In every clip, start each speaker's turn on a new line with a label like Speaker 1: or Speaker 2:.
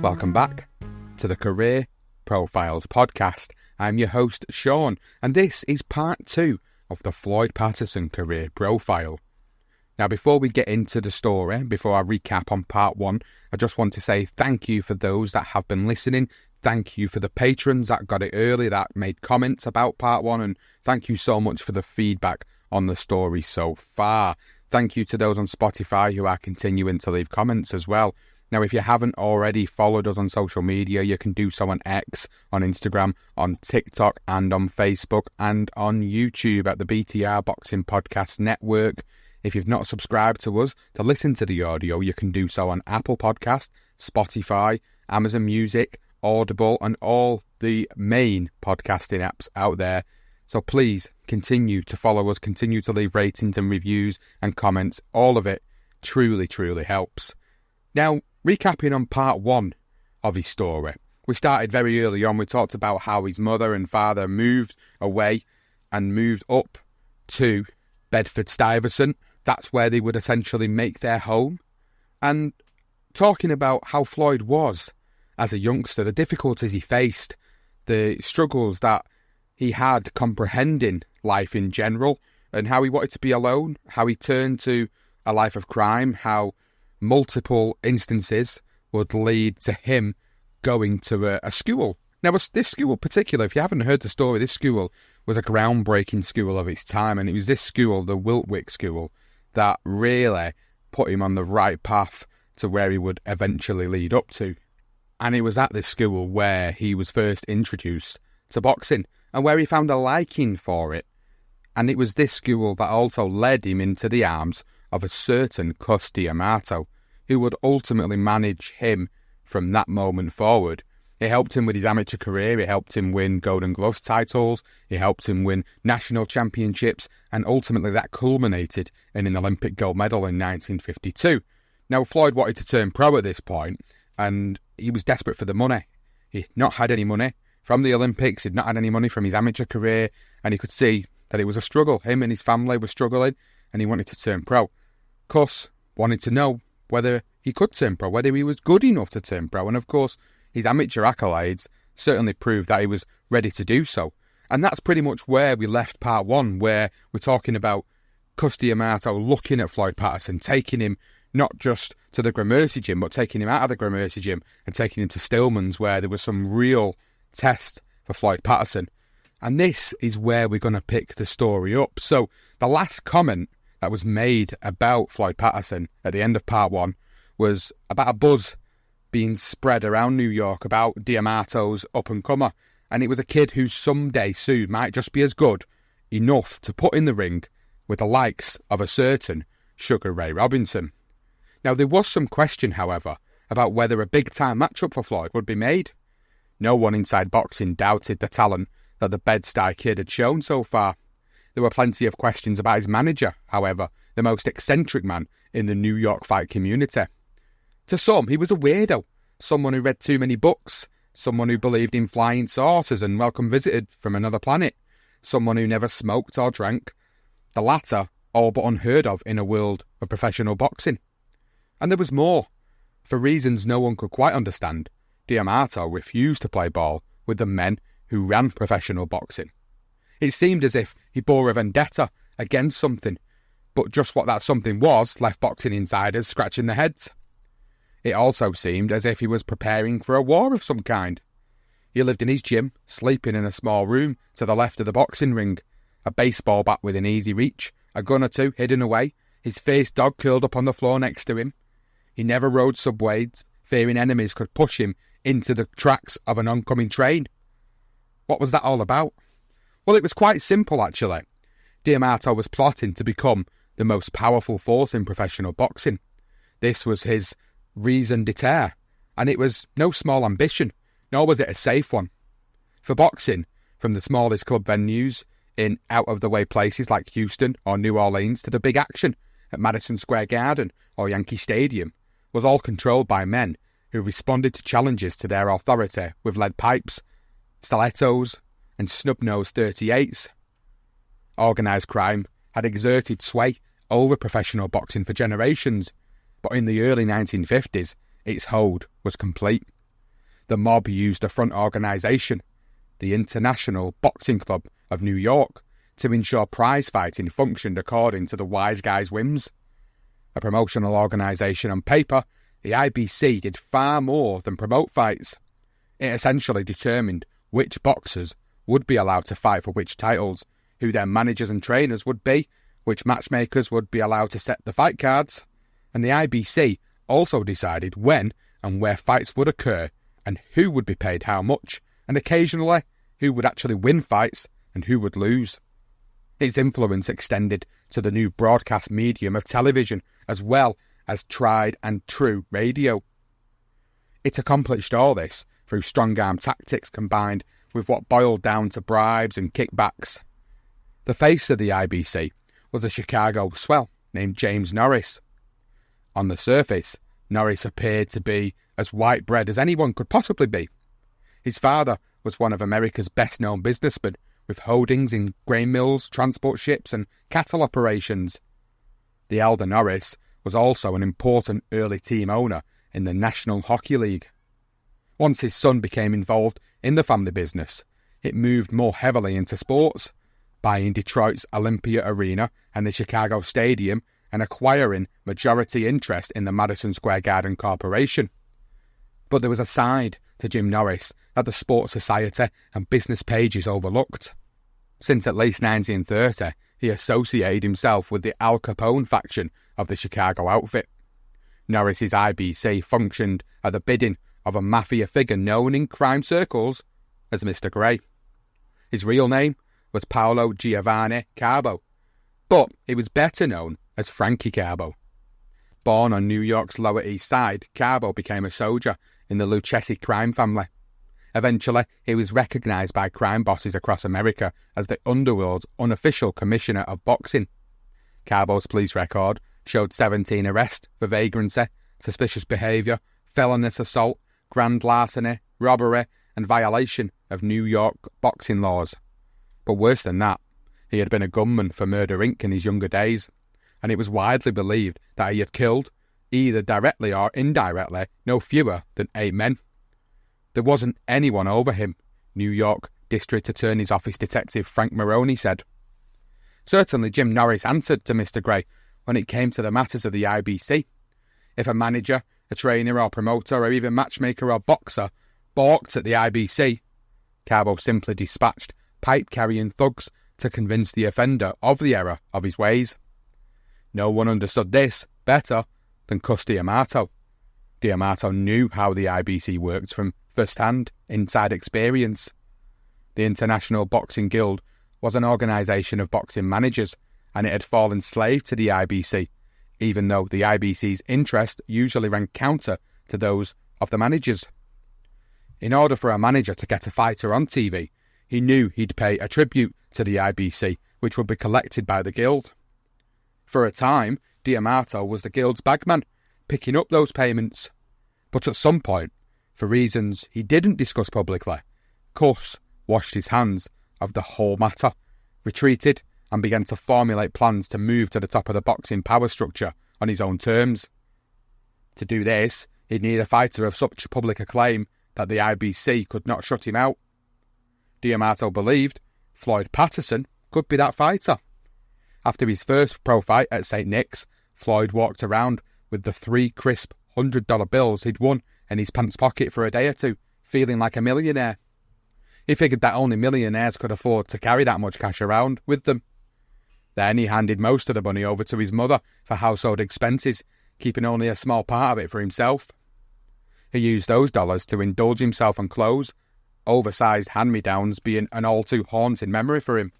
Speaker 1: Welcome back to the Career Profiles podcast. I'm your host, Sean, and this is part 2 of the Floyd Patterson career profile. Now, before we get into the story, before I recap on part 1, I just want to say thank you for those that have been listening. Thank you for the patrons that got it early, that made comments about part 1, and thank you so much for the feedback on the story so far. Thank you to those on Spotify who are continuing to leave comments as well. Now, if you haven't already followed us on social media, you can do so on X, on Instagram, on TikTok, and on Facebook, and on YouTube at the BTR Boxing Podcast Network. If you've not subscribed to us to listen to the audio, you can do so on Apple Podcast, Spotify, Amazon Music, Audible, and all the main podcasting apps out there. So please continue to follow us, continue to leave ratings and reviews and comments. All of it truly, truly helps. Now, recapping on part 1 of his story, we started very early on. We talked about how his mother and father moved away and moved up to Bedford-Stuyvesant. That's where they would essentially make their home. And talking about how Floyd was as a youngster, the difficulties he faced, the struggles that he had comprehending life in general, and how he wanted to be alone, how he turned to a life of crime, how multiple instances would lead to him going to a school. Now, this school in particular, if you haven't heard the story, this school was a groundbreaking school of its time, and it was this school, the Wiltwick School, that really put him on the right path to where he would eventually lead up to. And it was at this school where he was first introduced to boxing, and where he found a liking for it. And it was this school that also led him into the arms of a certain Cus D'Amato, who would ultimately manage him from that moment forward. It helped him with his amateur career, it helped him win Golden Gloves titles, it helped him win national championships, and ultimately that culminated in an Olympic gold medal in 1952. Now, Floyd wanted to turn pro at this point, and he was desperate for the money. He'd not had any money from the Olympics, he'd not had any money from his amateur career, and he could see that it was a struggle. Him and his family were struggling, and he wanted to turn pro. Cus wanted to know whether he could turn pro, whether he was good enough to turn pro, and of course, his amateur accolades certainly proved that he was ready to do so. And that's pretty much where we left part 1, where we're talking about Cus D'Amato looking at Floyd Patterson, taking him not just to the Gramercy gym, but taking him out of the Gramercy gym and taking him to Stillman's, where there was some real test for Floyd Patterson. And this is where we're going to pick the story up. So the last comment that was made about Floyd Patterson at the end of part 1 was about a buzz being spread around New York about D'Amato's up-and-comer. And it was a kid who someday soon might just be as good enough to put in the ring with the likes of a certain Sugar Ray Robinson. Now, there was some question, however, about whether a big-time matchup for Floyd would be made. No one inside boxing doubted the talent that the Bed-Stuy kid had shown so far. There were plenty of questions about his manager, however, the most eccentric man in the New York fight community. To some, he was a weirdo, someone who read too many books, someone who believed in flying saucers and welcome visited from another planet, someone who never smoked or drank, the latter all but unheard of in a world of professional boxing. And there was more. For reasons no one could quite understand, D'Amato refused to play ball with the men who ran professional boxing. It seemed as if he bore a vendetta against something, but just what that something was left boxing insiders scratching their heads. It also seemed as if he was preparing for a war of some kind. He lived in his gym, sleeping in a small room to the left of the boxing ring, a baseball bat within easy reach, a gun or two hidden away, his faced dog curled up on the floor next to him. He never rode subways, fearing enemies could push him into the tracks of an oncoming train. What was that all about? Well, it was quite simple, actually. D'Amato was plotting to become the most powerful force in professional boxing. This was his raison d'etre, and it was no small ambition, nor was it a safe one. For boxing, from the smallest club venues in out-of-the-way places like Houston or New Orleans to the big action at Madison Square Garden or Yankee Stadium, was all controlled by men who responded to challenges to their authority with lead pipes, stilettos, and snub-nosed .38s. Organised crime had exerted sway over professional boxing for generations, but in the early 1950s, its hold was complete. the mob used a front organisation, the International Boxing Club of New York, to ensure prize fighting functioned according to the wise guy's whims. A promotional organisation on paper, the IBC did far more than promote fights. It essentially determined which boxers would be allowed to fight for which titles, who their managers and trainers would be, which matchmakers would be allowed to set the fight cards, and the IBC also decided when and where fights would occur and who would be paid how much, and occasionally who would actually win fights and who would lose. Its influence extended to the new broadcast medium of television as well as tried and true radio. It accomplished all this through strong-arm tactics combined with what boiled down to bribes and kickbacks. The face of the IBC was a Chicago swell named James Norris. On the surface, Norris appeared to be as white-bread as anyone could possibly be. His father was one of America's best-known businessmen, with holdings in grain mills, transport ships and cattle operations. The elder Norris was also an important early team owner in the National Hockey League. Once his son became involved in the family business, it moved more heavily into sports, buying Detroit's Olympia Arena and the Chicago Stadium and acquiring majority interest in the Madison Square Garden Corporation. But there was a side to Jim Norris that the sports society and business pages overlooked. Since at least 1930, he associated himself with the Al Capone faction of the Chicago outfit. Norris's IBC functioned at the bidding of a mafia figure known in crime circles as Mr. Gray. His real name was Paolo Giovanni Carbo, but he was better known as Frankie Carbo. Born on New York's Lower East Side, Carbo became a soldier in the Lucchesi crime family. Eventually, he was recognised by crime bosses across America as the underworld's unofficial commissioner of boxing. Carbo's police record showed 17 arrests for vagrancy, suspicious behaviour, felonious assault, grand larceny, robbery and violation of New York boxing laws. But worse than that, he had been a gunman for Murder Inc. in his younger days, and it was widely believed that he had killed, either directly or indirectly, no fewer than 8 men. There wasn't anyone over him, New York District Attorney's Office Detective Frank Maroney said. Certainly Jim Norris answered to Mr. Gray when it came to the matters of the IBC. If a manager, a trainer or promoter or even matchmaker or boxer balked at the IBC, Carbo simply dispatched pipe-carrying thugs to convince the offender of the error of his ways. No one understood this better than Cus D'Amato. D'Amato knew how the IBC worked from first-hand, inside experience. The International Boxing Guild was an organisation of boxing managers, and it had fallen slave to the IBC, even though the IBC's interest usually ran counter to those of the managers. In order for a manager to get a fighter on TV, he knew he'd pay a tribute to the IBC, which would be collected by the Guild. For a time, D'Amato was the Guild's bagman, picking up those payments. But at some point, for reasons he didn't discuss publicly, Cus washed his hands of the whole matter, retreated and began to formulate plans to move to the top of the boxing power structure on his own terms. To do this, he'd need a fighter of such public acclaim that the IBC could not shut him out. D'Amato believed Floyd Patterson could be that fighter. After his first pro fight at St. Nick's, Floyd walked around with the 3 crisp $100 bills he'd won in his pants pocket for a day or two, feeling like a millionaire. He figured that only millionaires could afford to carry that much cash around with them. Then he handed most of the money over to his mother for household expenses, keeping only a small part of it for himself. He used those dollars to indulge himself on clothes, oversized hand-me-downs being an all-too haunting memory for him.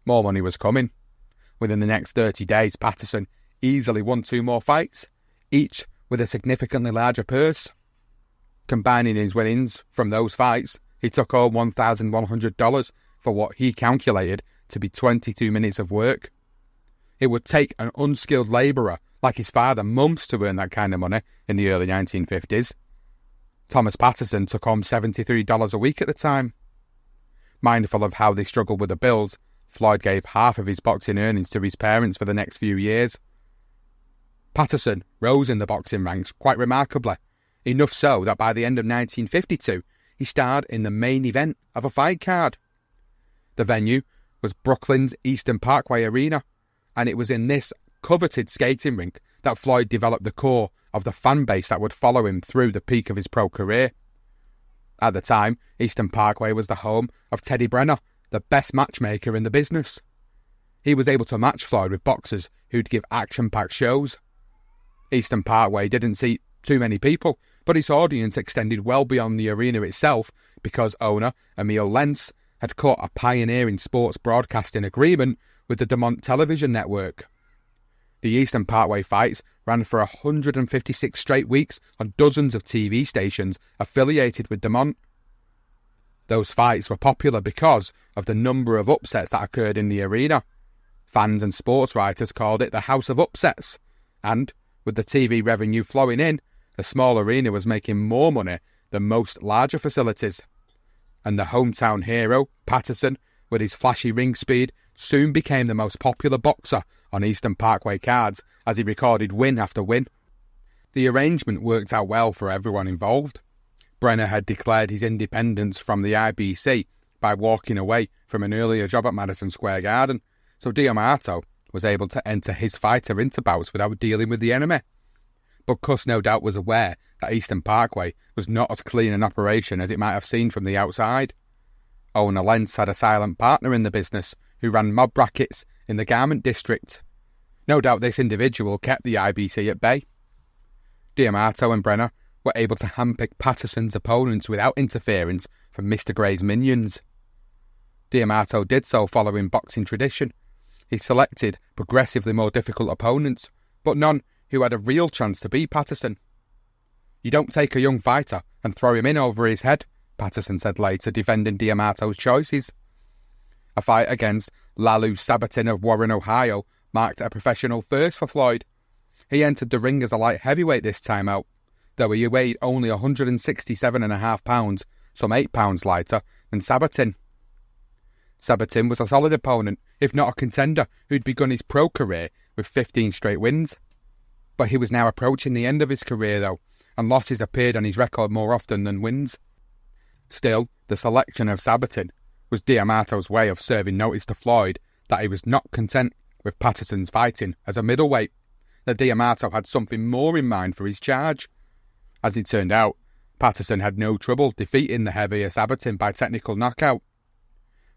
Speaker 1: More money was coming. Within the next 30 days, Patterson easily won 2 more fights, each with a significantly larger purse. Combining his winnings from those fights, he took home $1,100 for what he calculated to be 22 minutes of work. It would take an unskilled labourer like his father months to earn that kind of money in the early 1950s. Thomas Patterson took home $73 a week at the time. Mindful of how they struggled with the bills, Floyd gave half of his boxing earnings to his parents for the next few years. Patterson rose in the boxing ranks quite remarkably, enough so that by the end of 1952, he starred in the main event of a fight card. The venue was Brooklyn's Eastern Parkway Arena, and it was in this coveted skating rink that Floyd developed the core of the fan base that would follow him through the peak of his pro career. At the time, Eastern Parkway was the home of Teddy Brenner, the best matchmaker in the business. He was able to match Floyd with boxers who'd give action-packed shows. Eastern Parkway didn't seat too many people, but its audience extended well beyond the arena itself because owner Emil Lentz had cut a pioneering sports broadcasting agreement with the DeMont television network. The Eastern Parkway fights ran for 156 straight weeks on dozens of TV stations affiliated with DeMont. Those fights were popular because of the number of upsets that occurred in the arena. Fans and sports writers called it the House of Upsets, and, with the TV revenue flowing in, the small arena was making more money than most larger facilities. And the hometown hero, Patterson, with his flashy ring speed, soon became the most popular boxer on Eastern Parkway cards as he recorded win after win. The arrangement worked out well for everyone involved. Brenner had declared his independence from the IBC by walking away from an earlier job at Madison Square Garden, so D'Amato was able to enter his fighter into bouts without dealing with the enemy. But Cus no doubt was aware that Eastern Parkway was not as clean an operation as it might have seemed from the outside. Owner Lentz had a silent partner in the business who ran mob brackets in the garment district. No doubt this individual kept the IBC at bay. D'Amato and Brenner were able to handpick Patterson's opponents without interference from Mr. Gray's minions. D'Amato did so following boxing tradition. He selected progressively more difficult opponents, but none who had a real chance to beat Patterson. "You don't take a young fighter and throw him in over his head," Patterson said later, defending D'Amato's choices. A fight against Lalu Sabatin of Warren, Ohio, marked a professional first for Floyd. He entered the ring as a light heavyweight this time out, though he weighed only 167.5 pounds, some 8 pounds lighter than Sabatin. Sabatin was a solid opponent, if not a contender, who'd begun his pro career with 15 straight wins. But he was now approaching the end of his career though, and losses appeared on his record more often than wins. Still, the selection of Sabatin was D'Amato's way of serving notice to Floyd that he was not content with Patterson's fighting as a middleweight, that D'Amato had something more in mind for his charge. As it turned out, Patterson had no trouble defeating the heavier Sabatin by technical knockout.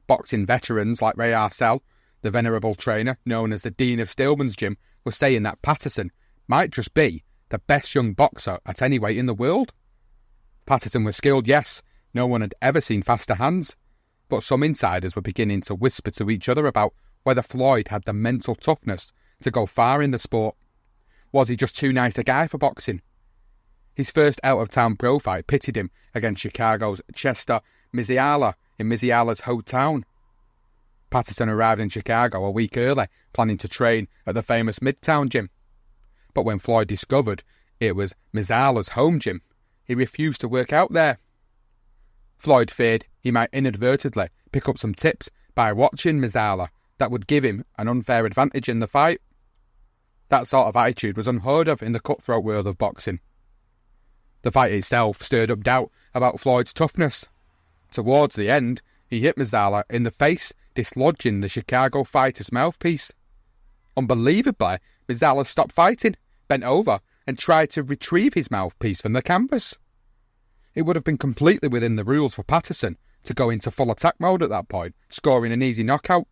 Speaker 1: Boxing veterans like Ray Arcel, the venerable trainer known as the Dean of Stillman's Gym, were saying that Patterson might just be the best young boxer at any weight in the world. Patterson was skilled, yes, no one had ever seen faster hands, but some insiders were beginning to whisper to each other about whether Floyd had the mental toughness to go far in the sport. Was he just too nice a guy for boxing? His first out-of-town pro fight pitted him against Chicago's Chester Miziala in Miziala's hometown. Patterson arrived in Chicago a week early, planning to train at the famous Midtown gym. But when Floyd discovered it was Miziala's home gym, he refused to work out there. Floyd feared he might inadvertently pick up some tips by watching Miziala that would give him an unfair advantage in the fight. That sort of attitude was unheard of in the cutthroat world of boxing. The fight itself stirred up doubt about Floyd's toughness. Towards the end, he hit Miziala in the face, dislodging the Chicago fighter's mouthpiece. Unbelievably, Miziala stopped fighting, bent over, and tried to retrieve his mouthpiece from the canvas. It would have been completely within the rules for Patterson to go into full attack mode at that point, scoring an easy knockout.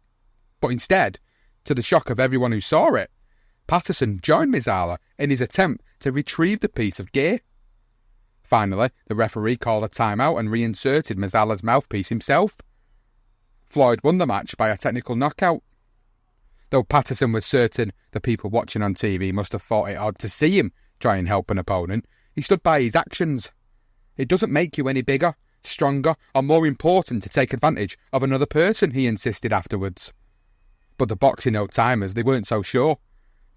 Speaker 1: But instead, to the shock of everyone who saw it, Patterson joined Miziala in his attempt to retrieve the piece of gear. Finally, the referee called a timeout and reinserted Miziala's mouthpiece himself. Floyd won the match by a technical knockout. Though Patterson was certain the people watching on TV must have thought it odd to see him try and help an opponent, he stood by his actions. It doesn't make you any bigger, stronger, or more important to take advantage of another person, he insisted afterwards. But the boxing old-timers, they weren't so sure.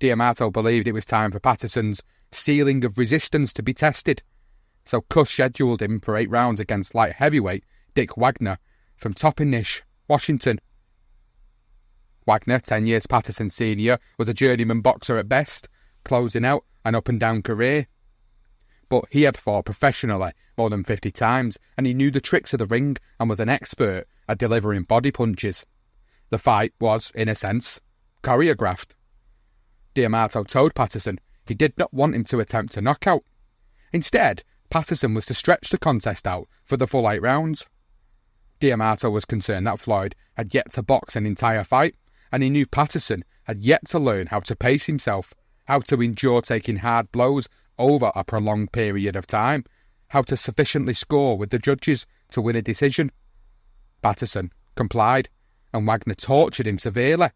Speaker 1: D'Amato believed it was time for Patterson's ceiling of resistance to be tested, so Cus scheduled him for 8 rounds against light heavyweight Dick Wagner from Toppenish, Washington. Wagner, 10 years Patterson's senior, was a journeyman boxer at best, closing out an up-and-down career. but he had fought professionally more than 50 times, and he knew the tricks of the ring and was an expert at delivering body punches. The fight was, in a sense, choreographed. D'Amato told Patterson he did not want him to attempt a knockout. Instead, Patterson was to stretch the contest out for the full 8 rounds. D'Amato was concerned that Floyd had yet to box an entire fight, and he knew Patterson had yet to learn how to pace himself, how to endure taking hard blows over a prolonged period of time, how to sufficiently score with the judges to win a decision. Patterson complied, and Wagner tortured him severely.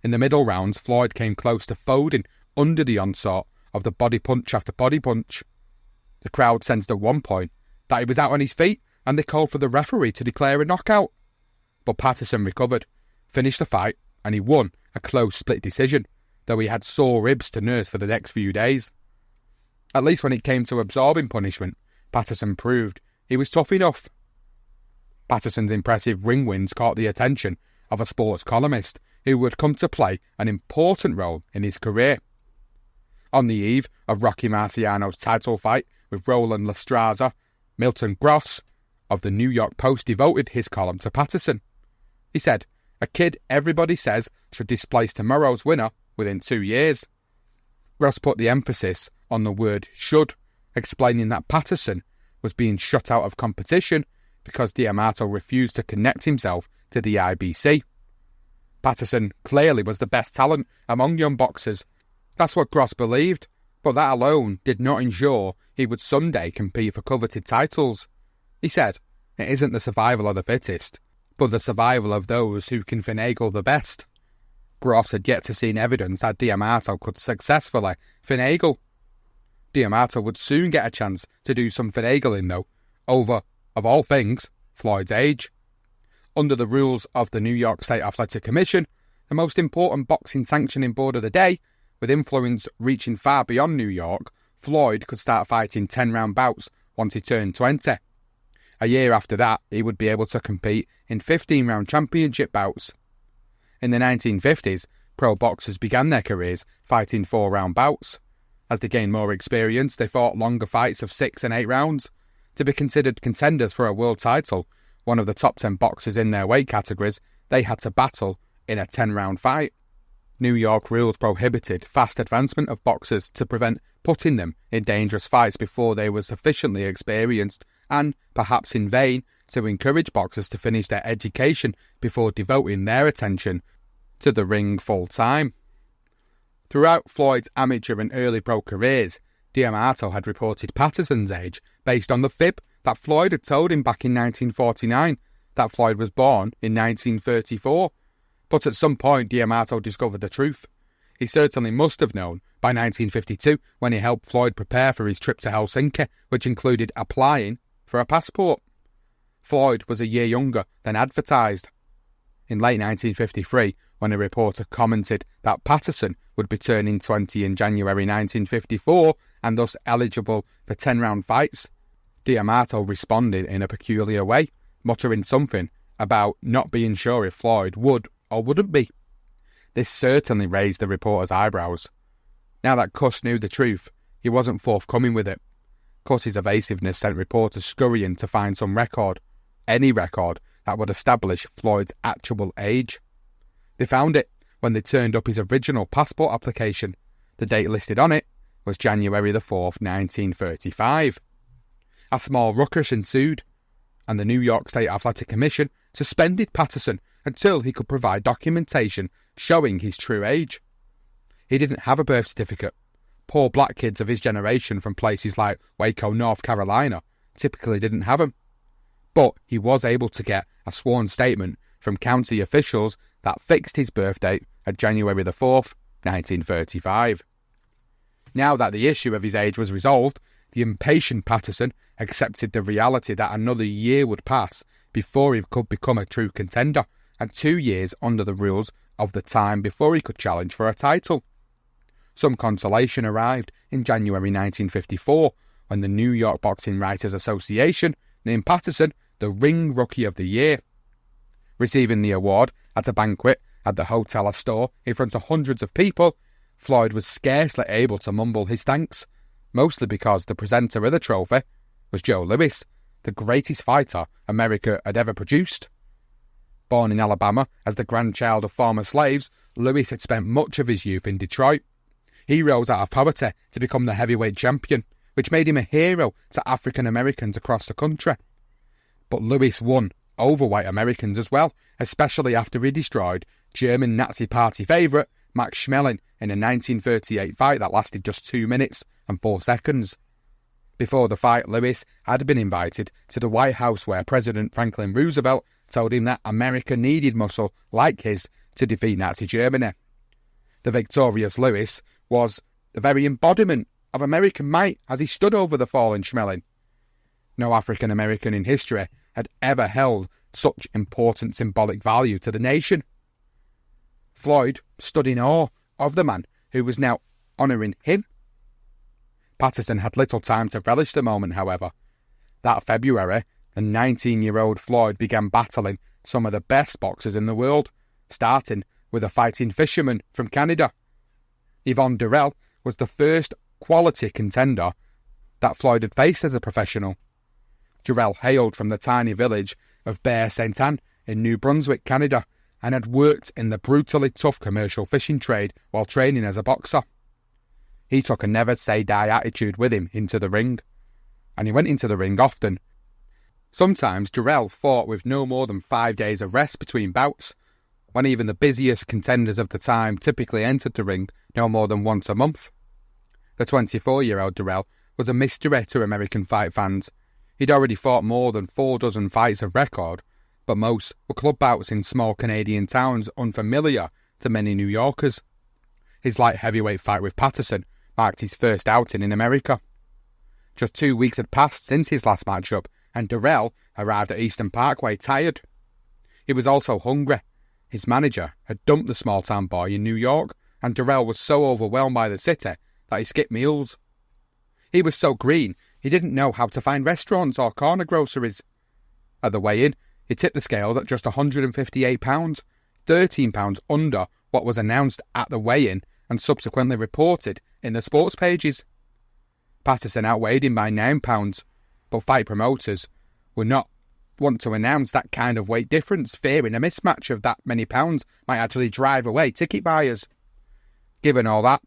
Speaker 1: In the middle rounds, Floyd came close to folding under the onslaught of the body punch after body punch. The crowd sensed at one point that he was out on his feet, and they called for the referee to declare a knockout. But Patterson recovered, finished the fight, and he won a close split decision, though he had sore ribs to nurse for the next few days. At least when it came to absorbing punishment, Patterson proved he was tough enough. Patterson's impressive ring wins caught the attention of a sports columnist who would come to play an important role in his career. On the eve of Rocky Marciano's title fight with Roland Lestraza, Milton Gross of the New York Post devoted his column to Patterson. He said, "A kid everybody says should displace tomorrow's winner within 2 years." Gross put the emphasis on the word should, explaining that Patterson was being shut out of competition because D'Amato refused to connect himself to the IBC. Patterson clearly was the best talent among young boxers. That's what Gross believed, but that alone did not ensure he would someday compete for coveted titles. He said, "It isn't the survival of the fittest, but the survival of those who can finagle the best." Gross had yet to see evidence that D'Amato could successfully finagle. D'Amato would soon get a chance to do some finagling, though, over, of all things, Floyd's age. Under the rules of the New York State Athletic Commission, the most important boxing sanctioning board of the day, with influence reaching far beyond New York, Floyd could start fighting 10-round bouts once he turned 20. A year after that, he would be able to compete in 15-round championship bouts. In the 1950s, pro boxers began their careers fighting 4-round bouts. As they gained more experience, they fought longer fights of 6 and 8 rounds. To be considered contenders for a world title, one of the top 10 boxers in their weight categories, they had to battle in a 10-round fight. New York rules prohibited fast advancement of boxers to prevent putting them in dangerous fights before they were sufficiently experienced, and, perhaps in vain, to encourage boxers to finish their education before devoting their attention to the ring full-time. Throughout Floyd's amateur and early pro careers, D'Amato had reported Patterson's age based on the fib that Floyd had told him back in 1949, that Floyd was born in 1934. But at some point D'Amato discovered the truth. He certainly must have known by 1952 when he helped Floyd prepare for his trip to Helsinki, which included applying for a passport. Floyd was a year younger than advertised. In late 1953, when a reporter commented that Patterson would be turning 20 in January 1954 and thus eligible for 10-round fights, D'Amato responded in a peculiar way, muttering something about not being sure if Floyd would or wouldn't be. This certainly raised the reporter's eyebrows. Now that Cus knew the truth, he wasn't forthcoming with it. Cus's evasiveness sent reporters scurrying to find some record, any record, that would establish Floyd's actual age. They found it when they turned up his original passport application. The date listed on it was January the 4th, 1935. A small ruckus ensued, and the New York State Athletic Commission suspended Patterson until he could provide documentation showing his true age. He didn't have a birth certificate. Poor black kids of his generation from places like Waco, North Carolina, typically didn't have them. But he was able to get a sworn statement from county officials that fixed his birth date at January the 4th, 1935. Now that the issue of his age was resolved, the impatient Patterson accepted the reality that another year would pass before he could become a true contender, and 2 years under the rules of the time before he could challenge for a title. Some consolation arrived in January 1954 when the New York Boxing Writers Association named Patterson the Ring Rookie of the Year. Receiving the award at a banquet at the Hotel Astor in front of hundreds of people, Floyd was scarcely able to mumble his thanks. mostly because the presenter of the trophy was Joe Louis, the greatest fighter America had ever produced. Born in Alabama as the grandchild of former slaves, Louis had spent much of his youth in Detroit. He rose out of poverty to become the heavyweight champion, which made him a hero to African Americans across the country. But Louis won over white Americans as well, especially after he destroyed German Nazi Party favourite Max Schmeling in a 1938 fight that lasted just 2 minutes and 4 seconds. Before the fight, Louis had been invited to the White House where President Franklin Roosevelt told him that America needed muscle like his to defeat Nazi Germany. The victorious Louis was the very embodiment of American might as he stood over the fallen Schmeling. No African American in history had ever held such important symbolic value to the nation. Floyd stood in awe of the man who was now honouring him. Patterson had little time to relish the moment, however. That February, the 19-year-old Floyd began battling some of the best boxers in the world, starting with a fighting fisherman from Canada. Yvonne Durrell was the first quality contender that Floyd had faced as a professional. Durrell hailed from the tiny village of Bear St. Anne in New Brunswick, Canada, and had worked in the brutally tough commercial fishing trade while training as a boxer. He took a never-say-die attitude with him into the ring, and he went into the ring often. Sometimes Durrell fought with no more than 5 days of rest between bouts, when even the busiest contenders of the time typically entered the ring no more than once a month. The 24-year-old Durrell was a mystery to American fight fans. He'd already fought more than 4 dozen fights of record, but most were club bouts in small Canadian towns unfamiliar to many New Yorkers. His light heavyweight fight with Patterson marked his first outing in America. Just 2 weeks had passed since his last matchup, and Durrell arrived at Eastern Parkway tired. He was also hungry. His manager had dumped the small-town boy in New York, and Durrell was so overwhelmed by the city that he skipped meals. He was so green, he didn't know how to find restaurants or corner groceries. At the weigh-in, he tipped the scales at just £158, 13 pounds under what was announced at the weigh-in and subsequently reported in the sports pages. Patterson outweighed him by £9, but fight promoters would not want to announce that kind of weight difference, fearing a mismatch of that many pounds might actually drive away ticket buyers. Given all that,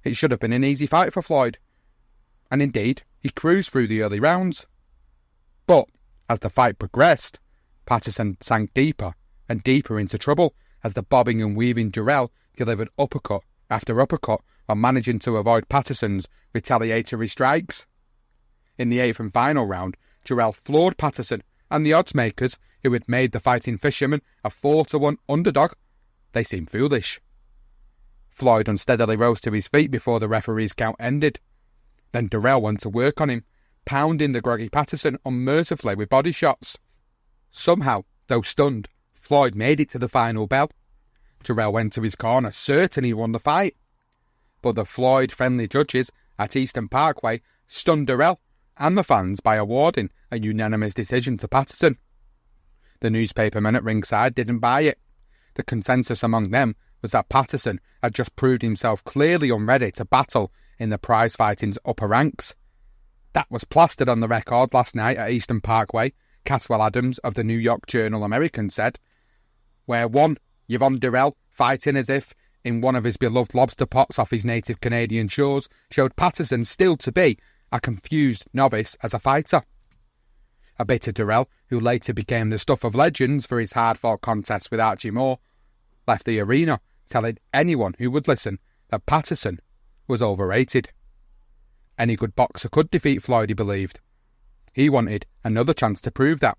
Speaker 1: it should have been an easy fight for Floyd, and indeed, he cruised through the early rounds. But as the fight progressed, Patterson sank deeper and deeper into trouble as the bobbing and weaving Durrell delivered uppercut after uppercut while managing to avoid Patterson's retaliatory strikes. In the 8th and final round, Durrell floored Patterson, and the odds makers, who had made the fighting fisherman a 4-1 underdog, they seemed foolish. Floyd unsteadily rose to his feet before the referee's count ended. Then Durrell went to work on him, pounding the groggy Patterson unmercifully with body shots. Somehow, though stunned, Floyd made it to the final bell. Durrell went to his corner, certain he won the fight. But the Floyd-friendly judges at Eastern Parkway stunned Durrell and the fans by awarding a unanimous decision to Patterson. The newspapermen at ringside didn't buy it. The consensus among them was that Patterson had just proved himself clearly unready to battle in the prize-fighting's upper ranks. That was plastered on the records last night at Eastern Parkway, Caswell Adams of the New York Journal-American said, where one Yvonne Durrell, fighting as if in one of his beloved lobster pots off his native Canadian shores, showed Patterson still to be a confused novice as a fighter. A bitter Durrell, who later became the stuff of legends for his hard-fought contests with Archie Moore, left the arena telling anyone who would listen that Patterson was overrated. Any good boxer could defeat Floyd, he believed. He wanted another chance to prove that.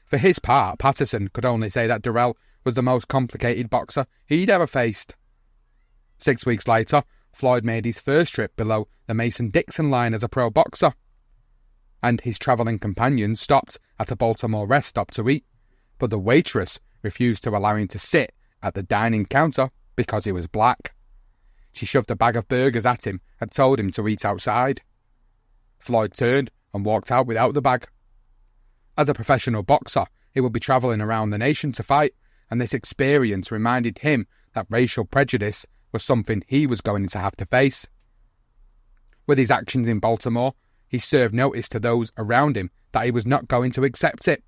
Speaker 1: For his part, Patterson could only say that Durrell was the most complicated boxer he'd ever faced. 6 weeks later, Floyd made his first trip below the Mason-Dixon line as a pro boxer, and his travelling companions stopped at a Baltimore rest stop to eat, but the waitress refused to allow him to sit at the dining counter because he was black. She shoved a bag of burgers at him and told him to eat outside. Floyd turned and walked out without the bag. As a professional boxer, he would be travelling around the nation to fight, and this experience reminded him that racial prejudice was something he was going to have to face. With his actions in Baltimore, he served notice to those around him that he was not going to accept it.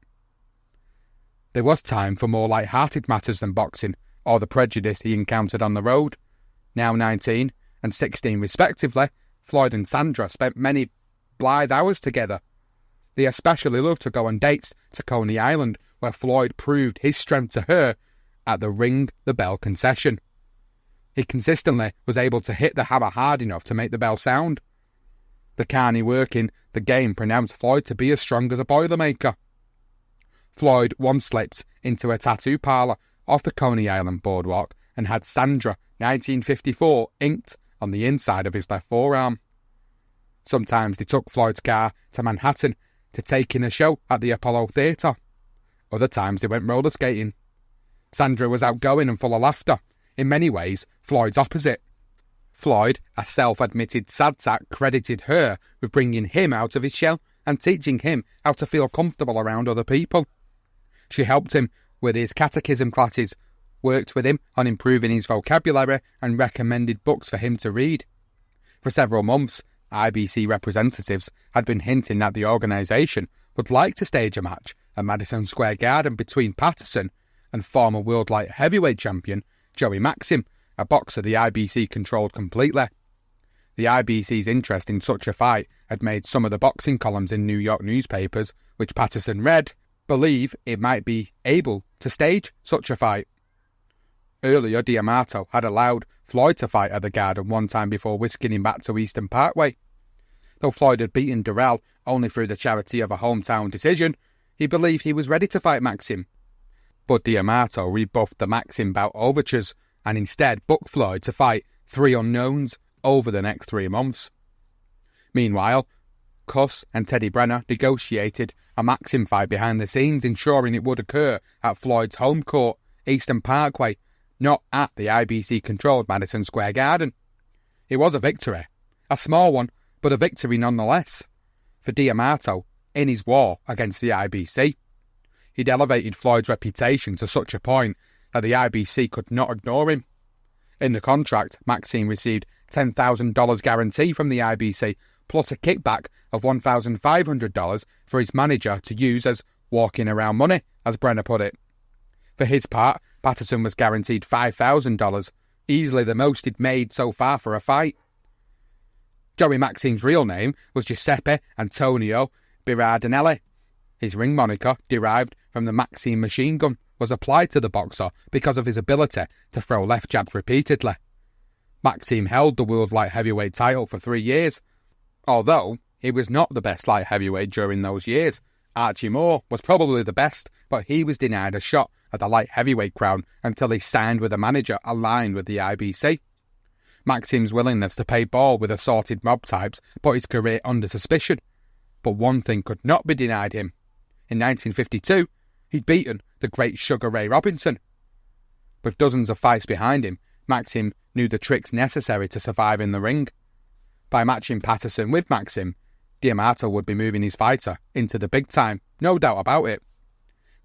Speaker 1: There was time for more light-hearted matters than boxing, or the prejudice he encountered on the road. Now 19 and 16 respectively, Floyd and Sandra spent many blithe hours together. They especially loved to go on dates to Coney Island, where Floyd proved his strength to her at the Ring the Bell concession. He consistently was able to hit the hammer hard enough to make the bell sound. The carney working the game pronounced Floyd to be as strong as a Boilermaker. Floyd once slipped into a tattoo parlour off the Coney Island boardwalk and had Sandra 1954 inked on the inside of his left forearm. Sometimes they took Floyd's car to Manhattan to take in a show at the Apollo Theatre. Other times they went roller skating. Sandra was outgoing and full of laughter, in many ways Floyd's opposite. Floyd, a self-admitted sad sack, credited her with bringing him out of his shell and teaching him how to feel comfortable around other people. She helped him with his catechism classes, worked with him on improving his vocabulary and recommended books for him to read. For several months, IBC representatives had been hinting that the organisation would like to stage a match at Madison Square Garden between Patterson and former world light heavyweight champion Joey Maxim, a boxer the IBC controlled completely. The IBC's interest in such a fight had made some of the boxing columns in New York newspapers, which Patterson read, believe it might be able to stage such a fight. Earlier, D'Amato had allowed Floyd to fight at the Garden one time before whisking him back to Eastern Parkway. Though Floyd had beaten Durrell only through the charity of a hometown decision, he believed he was ready to fight Maxim. But D'Amato rebuffed the Maxim bout overtures and instead booked Floyd to fight 3 unknowns over the next 3 months. Meanwhile, Cus and Teddy Brenner negotiated a Maxim fight behind the scenes, ensuring it would occur at Floyd's home court, Eastern Parkway, not at the IBC-controlled Madison Square Garden. It was a victory, a small one, but a victory nonetheless, for D'Amato in his war against the IBC. He'd elevated Floyd's reputation to such a point that the IBC could not ignore him. In the contract, Maxim received $10,000 guarantee from the IBC, plus a kickback of $1,500 for his manager to use as walking around money, as Brenner put it. For his part, Patterson was guaranteed $5,000, easily the most he'd made so far for a fight. Joey Maxim's real name was Giuseppe Antonio Berardinelli. His ring moniker, derived from the Maxim machine gun, was applied to the boxer because of his ability to throw left jabs repeatedly. Maxim held the world light heavyweight title for 3 years. Although he was not the best light heavyweight during those years, Archie Moore was probably the best, but he was denied a shot at the light heavyweight crown until he signed with a manager aligned with the IBC. Maxim's willingness to pay ball with assorted mob types put his career under suspicion, but one thing could not be denied him. In 1952, he'd beaten the great Sugar Ray Robinson. With dozens of fights behind him, Maxim knew the tricks necessary to survive in the ring. By matching Patterson with Maxim, D'Amato would be moving his fighter into the big time, no doubt about it.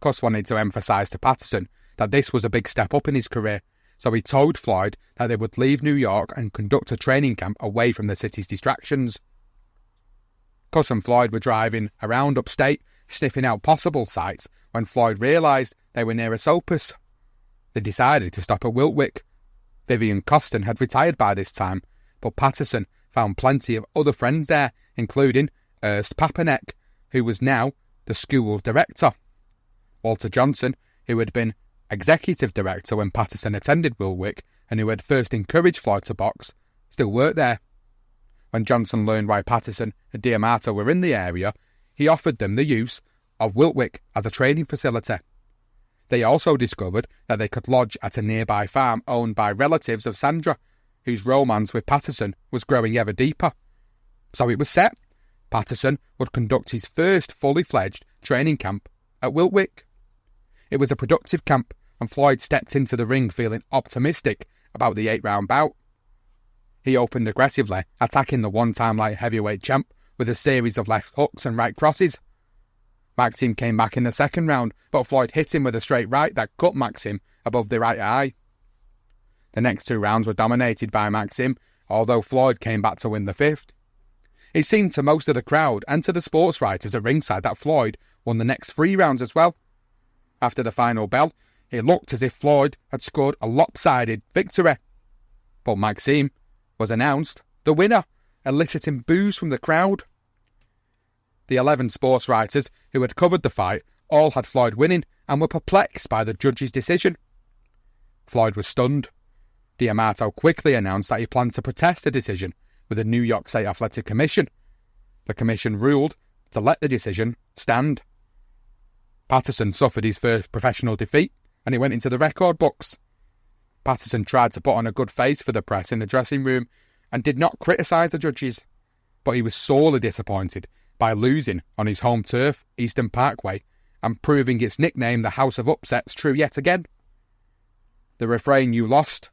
Speaker 1: Cus wanted to emphasise to Patterson that this was a big step up in his career, so he told Floyd that they would leave New York and conduct a training camp away from the city's distractions. Cus and Floyd were driving around upstate, sniffing out possible sites, when Floyd realised they were near a Sopus. They decided to stop at Wiltwyck. Vivian Coston had retired by this time, but Patterson found plenty of other friends there, including Ernst Papanek, who was now the school's director. Walter Johnson, who had been executive director when Patterson attended Wiltwyck and who had first encouraged Floyd to box, still worked there. When Johnson learned why Patterson and D'Amato were in the area, he offered them the use of Wiltwyck as a training facility. They also discovered that they could lodge at a nearby farm owned by relatives of Sandra, whose romance with Patterson was growing ever deeper. So it was set. Patterson would conduct his first fully fledged training camp at Wiltwyck. It was a productive camp, and Floyd stepped into the ring feeling optimistic about the 8-round bout. He opened aggressively, attacking the one-time light heavyweight champ with a series of left hooks and right crosses. Maxim came back in the second round, but Floyd hit him with a straight right that cut Maxim above the right eye. The next 2 rounds were dominated by Maxim, although Floyd came back to win the 5th. It seemed to most of the crowd and to the sports writers at ringside that Floyd won the next 3 rounds as well. After the final bell, it looked as if Floyd had scored a lopsided victory. But Maxime was announced the winner, eliciting boos from the crowd. The 11 sports writers who had covered the fight all had Floyd winning and were perplexed by the judge's decision. Floyd was stunned. D'Amato quickly announced that he planned to protest the decision with the New York State Athletic Commission. The commission ruled to let the decision stand. Patterson suffered his first professional defeat and it went into the record books. Patterson tried to put on a good face for the press in the dressing room and did not criticise the judges, but he was sorely disappointed by losing on his home turf, Eastern Parkway, and proving its nickname, the House of Upsets, true yet again. The refrain, you lost,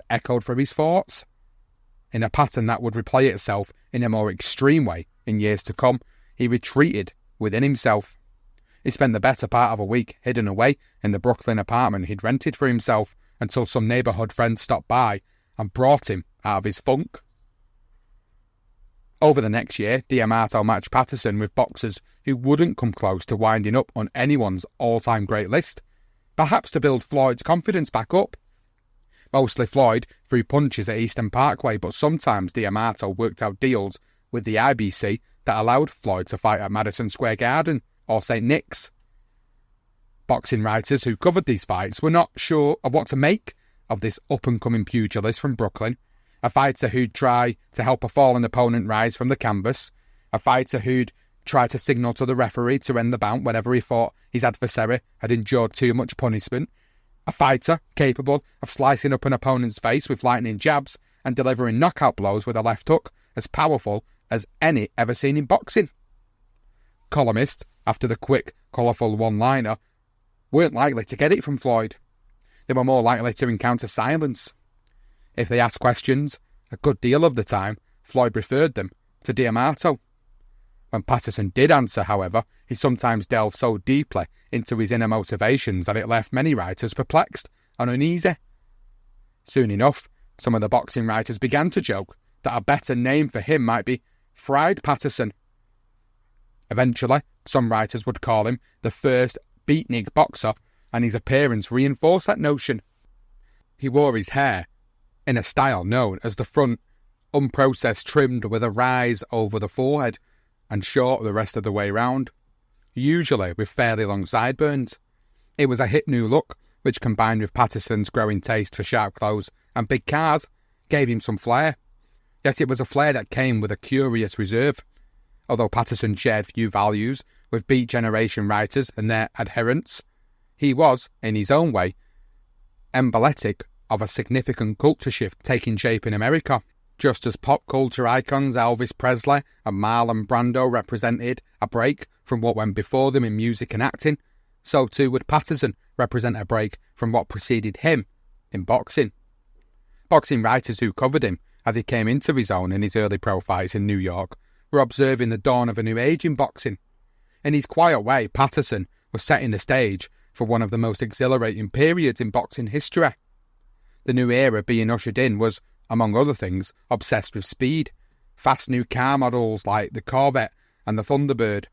Speaker 1: echoed from his thoughts. In a pattern that would replay itself in a more extreme way in years to come, he retreated within himself. He spent the better part of a week hidden away in the Brooklyn apartment he'd rented for himself until some neighbourhood friends stopped by and brought him out of his funk. Over the next year, D'Amato matched Patterson with boxers who wouldn't come close to winding up on anyone's all-time great list, perhaps to build Floyd's confidence back up. Mostly Floyd threw punches at Eastern Parkway, but sometimes D'Amato worked out deals with the IBC that allowed Floyd to fight at Madison Square Garden or St. Nick's. Boxing writers who covered these fights were not sure of what to make of this up-and-coming pugilist from Brooklyn, a fighter who'd try to help a fallen opponent rise from the canvas, a fighter who'd try to signal to the referee to end the bout whenever he thought his adversary had endured too much punishment, a fighter capable of slicing up an opponent's face with lightning jabs and delivering knockout blows with a left hook as powerful as any ever seen in boxing. Columnists, after the quick, colourful one-liner, weren't likely to get it from Floyd. They were more likely to encounter silence. If they asked questions, a good deal of the time, Floyd referred them to D'Amato. When Patterson did answer, however, he sometimes delved so deeply into his inner motivations that it left many writers perplexed and uneasy. Soon enough, some of the boxing writers began to joke that a better name for him might be Fried Patterson. Eventually, some writers would call him the first beatnik boxer, and his appearance reinforced that notion. He wore his hair in a style known as the front, unprocessed, trimmed with a rise over the forehead and short the rest of the way round, usually with fairly long sideburns. It was a hip new look, which combined with Patterson's growing taste for sharp clothes and big cars, gave him some flair. Yet it was a flair that came with a curious reserve. Although Patterson shared few values with Beat Generation writers and their adherents, he was, in his own way, emblematic of a significant culture shift taking shape in America. Just as pop culture icons Elvis Presley and Marlon Brando represented a break from what went before them in music and acting, so too would Patterson represent a break from what preceded him in boxing. Boxing writers who covered him as he came into his own in his early pro fights in New York were observing the dawn of a new age in boxing. In his quiet way, Patterson was setting the stage for one of the most exhilarating periods in boxing history. The new era being ushered in was, among other things, obsessed with speed. Fast new car models like the Corvette and the Thunderbird,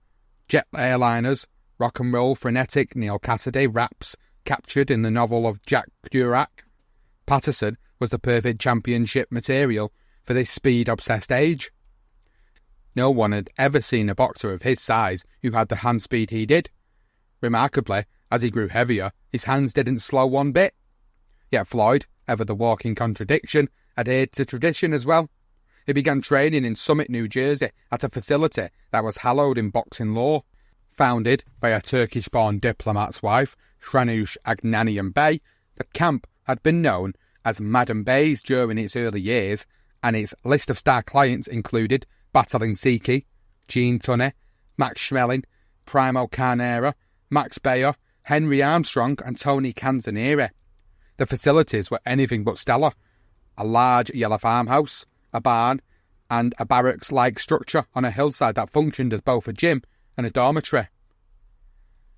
Speaker 1: jet airliners, rock and roll frenetic Neil Cassidy raps captured in the novel of Jack Kerouac. Patterson was the perfect championship material for this speed-obsessed age. No one had ever seen a boxer of his size who had the hand speed he did. Remarkably, as he grew heavier, his hands didn't slow one bit. Yet Floyd, ever the walking contradiction, adhered to tradition as well. He began training in Summit, New Jersey, at a facility that was hallowed in boxing law. Founded by a Turkish-born diplomat's wife, Shranush Agnanian Bey, the camp had been known as Madam Bey's during its early years, and its list of star clients included Battling Siki, Gene Tunney, Max Schmeling, Primo Carnera, Max Bayer, Henry Armstrong and Tony Canzonieri. The facilities were anything but stellar. A large yellow farmhouse, a barn, and a barracks-like structure on a hillside that functioned as both a gym and a dormitory.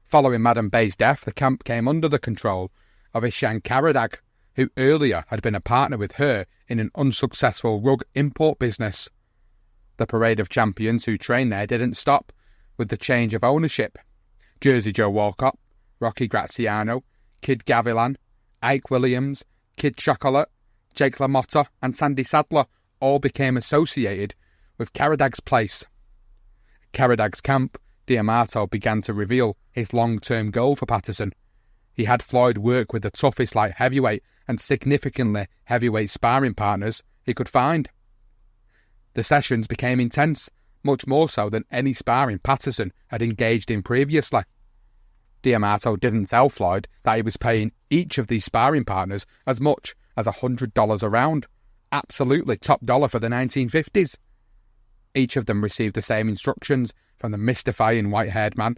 Speaker 1: Following Madam Bey's death, the camp came under the control of Ishan Karadag, who earlier had been a partner with her in an unsuccessful rug import business. The parade of champions who trained there didn't stop with the change of ownership. Jersey Joe Walcott, Rocky Graziano, Kid Gavilan, Ike Williams, Kid Chocolate, Jake LaMotta and Sandy Sadler all became associated with Caradag's place. At Caradag's camp, D'Amato began to reveal his long-term goal for Patterson. He had Floyd work with the toughest light heavyweight and significantly heavyweight sparring partners he could find. The sessions became intense, much more so than any sparring Patterson had engaged in previously. D'Amato didn't tell Floyd that he was paying each of these sparring partners as much as $100 a round. Absolutely top dollar for the 1950s. Each of them received the same instructions from the mystifying white-haired man.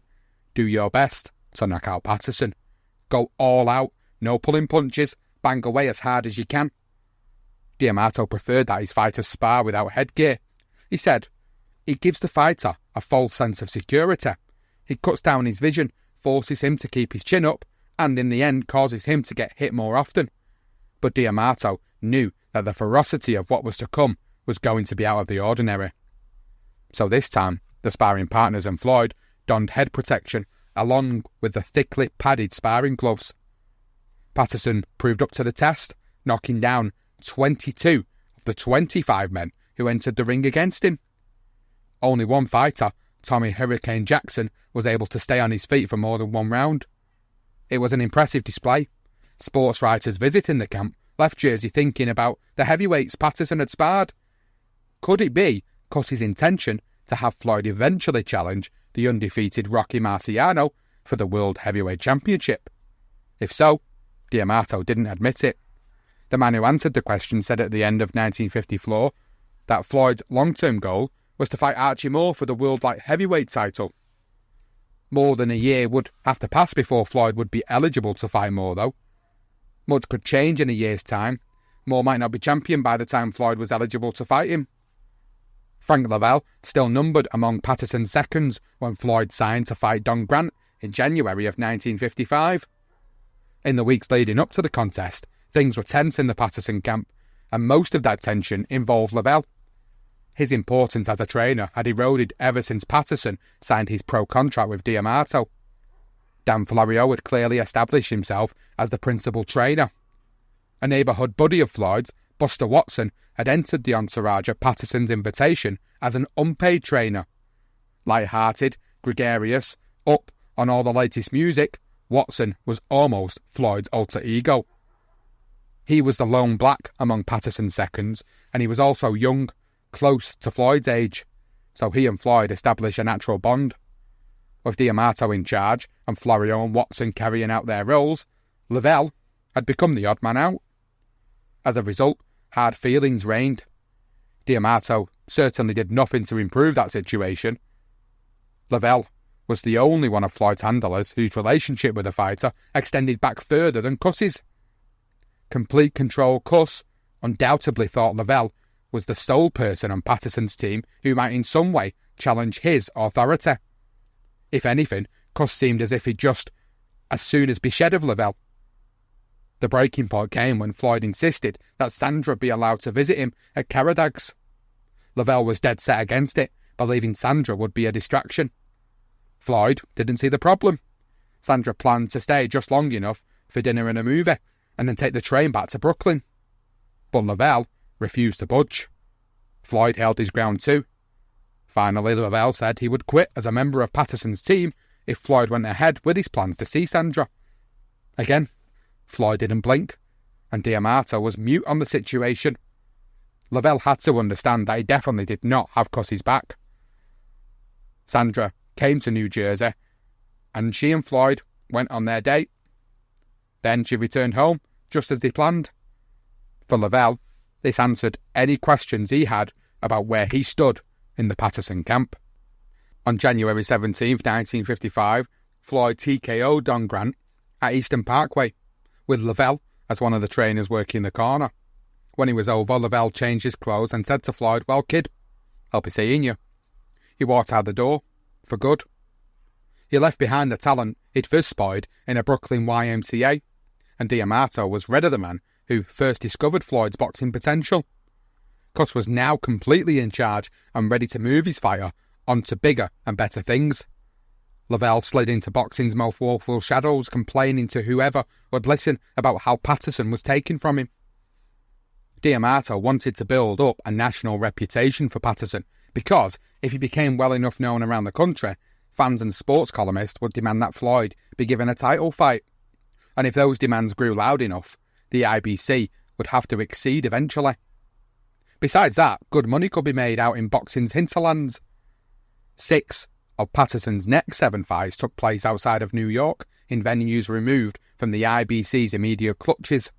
Speaker 1: Do your best to knock out Patterson. Go all out, no pulling punches, bang away as hard as you can. D'Amato preferred that his fighters spar without headgear. He said, it gives the fighter a false sense of security. It cuts down his vision, forces him to keep his chin up, and in the end causes him to get hit more often. But D'Amato knew that the ferocity of what was to come was going to be out of the ordinary. So this time, the sparring partners and Floyd donned head protection along with the thickly padded sparring gloves. Patterson proved up to the test, knocking down 22 of the 25 men who entered the ring against him. Only one fighter, Tommy Hurricane Jackson, was able to stay on his feet for more than one round. It was an impressive display. Sports writers visiting the camp left Jersey thinking about the heavyweights Patterson had sparred. Could it be Cus's intention to have Floyd eventually challenge the undefeated Rocky Marciano for the World Heavyweight Championship? If so, D'Amato didn't admit it. The man who answered the question said at the end of 1954 that Floyd's long-term goal was to fight Archie Moore for the World Light Heavyweight title. More than a year would have to pass before Floyd would be eligible to fight Moore, though. Much could change in a year's time. Moore might not be champion by the time Floyd was eligible to fight him. Frank Lavelle still numbered among Patterson's seconds when Floyd signed to fight Don Grant in January of 1955. In the weeks leading up to the contest, things were tense in the Patterson camp, and most of that tension involved Lavelle. His importance as a trainer had eroded ever since Patterson signed his pro contract with D'Amato. Dan Florio had clearly established himself as the principal trainer. A neighbourhood buddy of Floyd's, Buster Watson, had entered the entourage at Patterson's invitation as an unpaid trainer. Light-hearted, gregarious, up on all the latest music, Watson was almost Floyd's alter ego. He was the lone black among Patterson's seconds, and he was also young, close to Floyd's age, so he and Floyd established a natural bond. With D'Amato in charge and Florio and Watson carrying out their roles, Lavelle had become the odd man out. As a result, hard feelings reigned. D'Amato certainly did nothing to improve that situation. Lavelle was the only one of Floyd's handlers whose relationship with the fighter extended back further than Cus's. Complete control Cus undoubtedly thought Lavelle was the sole person on Patterson's team who might in some way challenge his authority. If anything, Cus seemed as if he'd just as soon as be shed of Lavelle. The breaking point came when Floyd insisted that Sandra be allowed to visit him at Caradag's. Lavelle was dead set against it, believing Sandra would be a distraction. Floyd didn't see the problem. Sandra planned to stay just long enough for dinner and a movie, and then take the train back to Brooklyn. But Lavelle refused to budge. Floyd held his ground too. Finally, Lavelle said he would quit as a member of Patterson's team if Floyd went ahead with his plans to see Sandra. Again, Floyd didn't blink, and D'Amato was mute on the situation. Lavelle had to understand that he definitely did not have Cus's back. Sandra came to New Jersey, and she and Floyd went on their date. Then she returned home, just as they planned. For Lavelle, this answered any questions he had about where he stood in the Patterson camp. On January 17, 1955, Floyd TKO'd Don Grant at Eastern Parkway, with Lavelle as one of the trainers working the corner. When he was over, Lavelle changed his clothes and said to Floyd, "Well, kid, I'll be seeing you." He walked out the door, for good. He left behind the talent he'd first spotted in a Brooklyn YMCA, and D'Amato was red of the man who first discovered Floyd's boxing potential. Cus was now completely in charge and ready to move his fire on to bigger and better things. Lavelle slid into boxing's most woeful shadows, complaining to whoever would listen about how Patterson was taken from him. D'Amato wanted to build up a national reputation for Patterson, because if he became well enough known around the country, fans and sports columnists would demand that Floyd be given a title fight. And if those demands grew loud enough, the IBC would have to accede eventually. Besides that, good money could be made out in boxing's hinterlands. 6 of Patterson's next 7 fights took place outside of New York, in venues removed from the IBC's immediate clutches.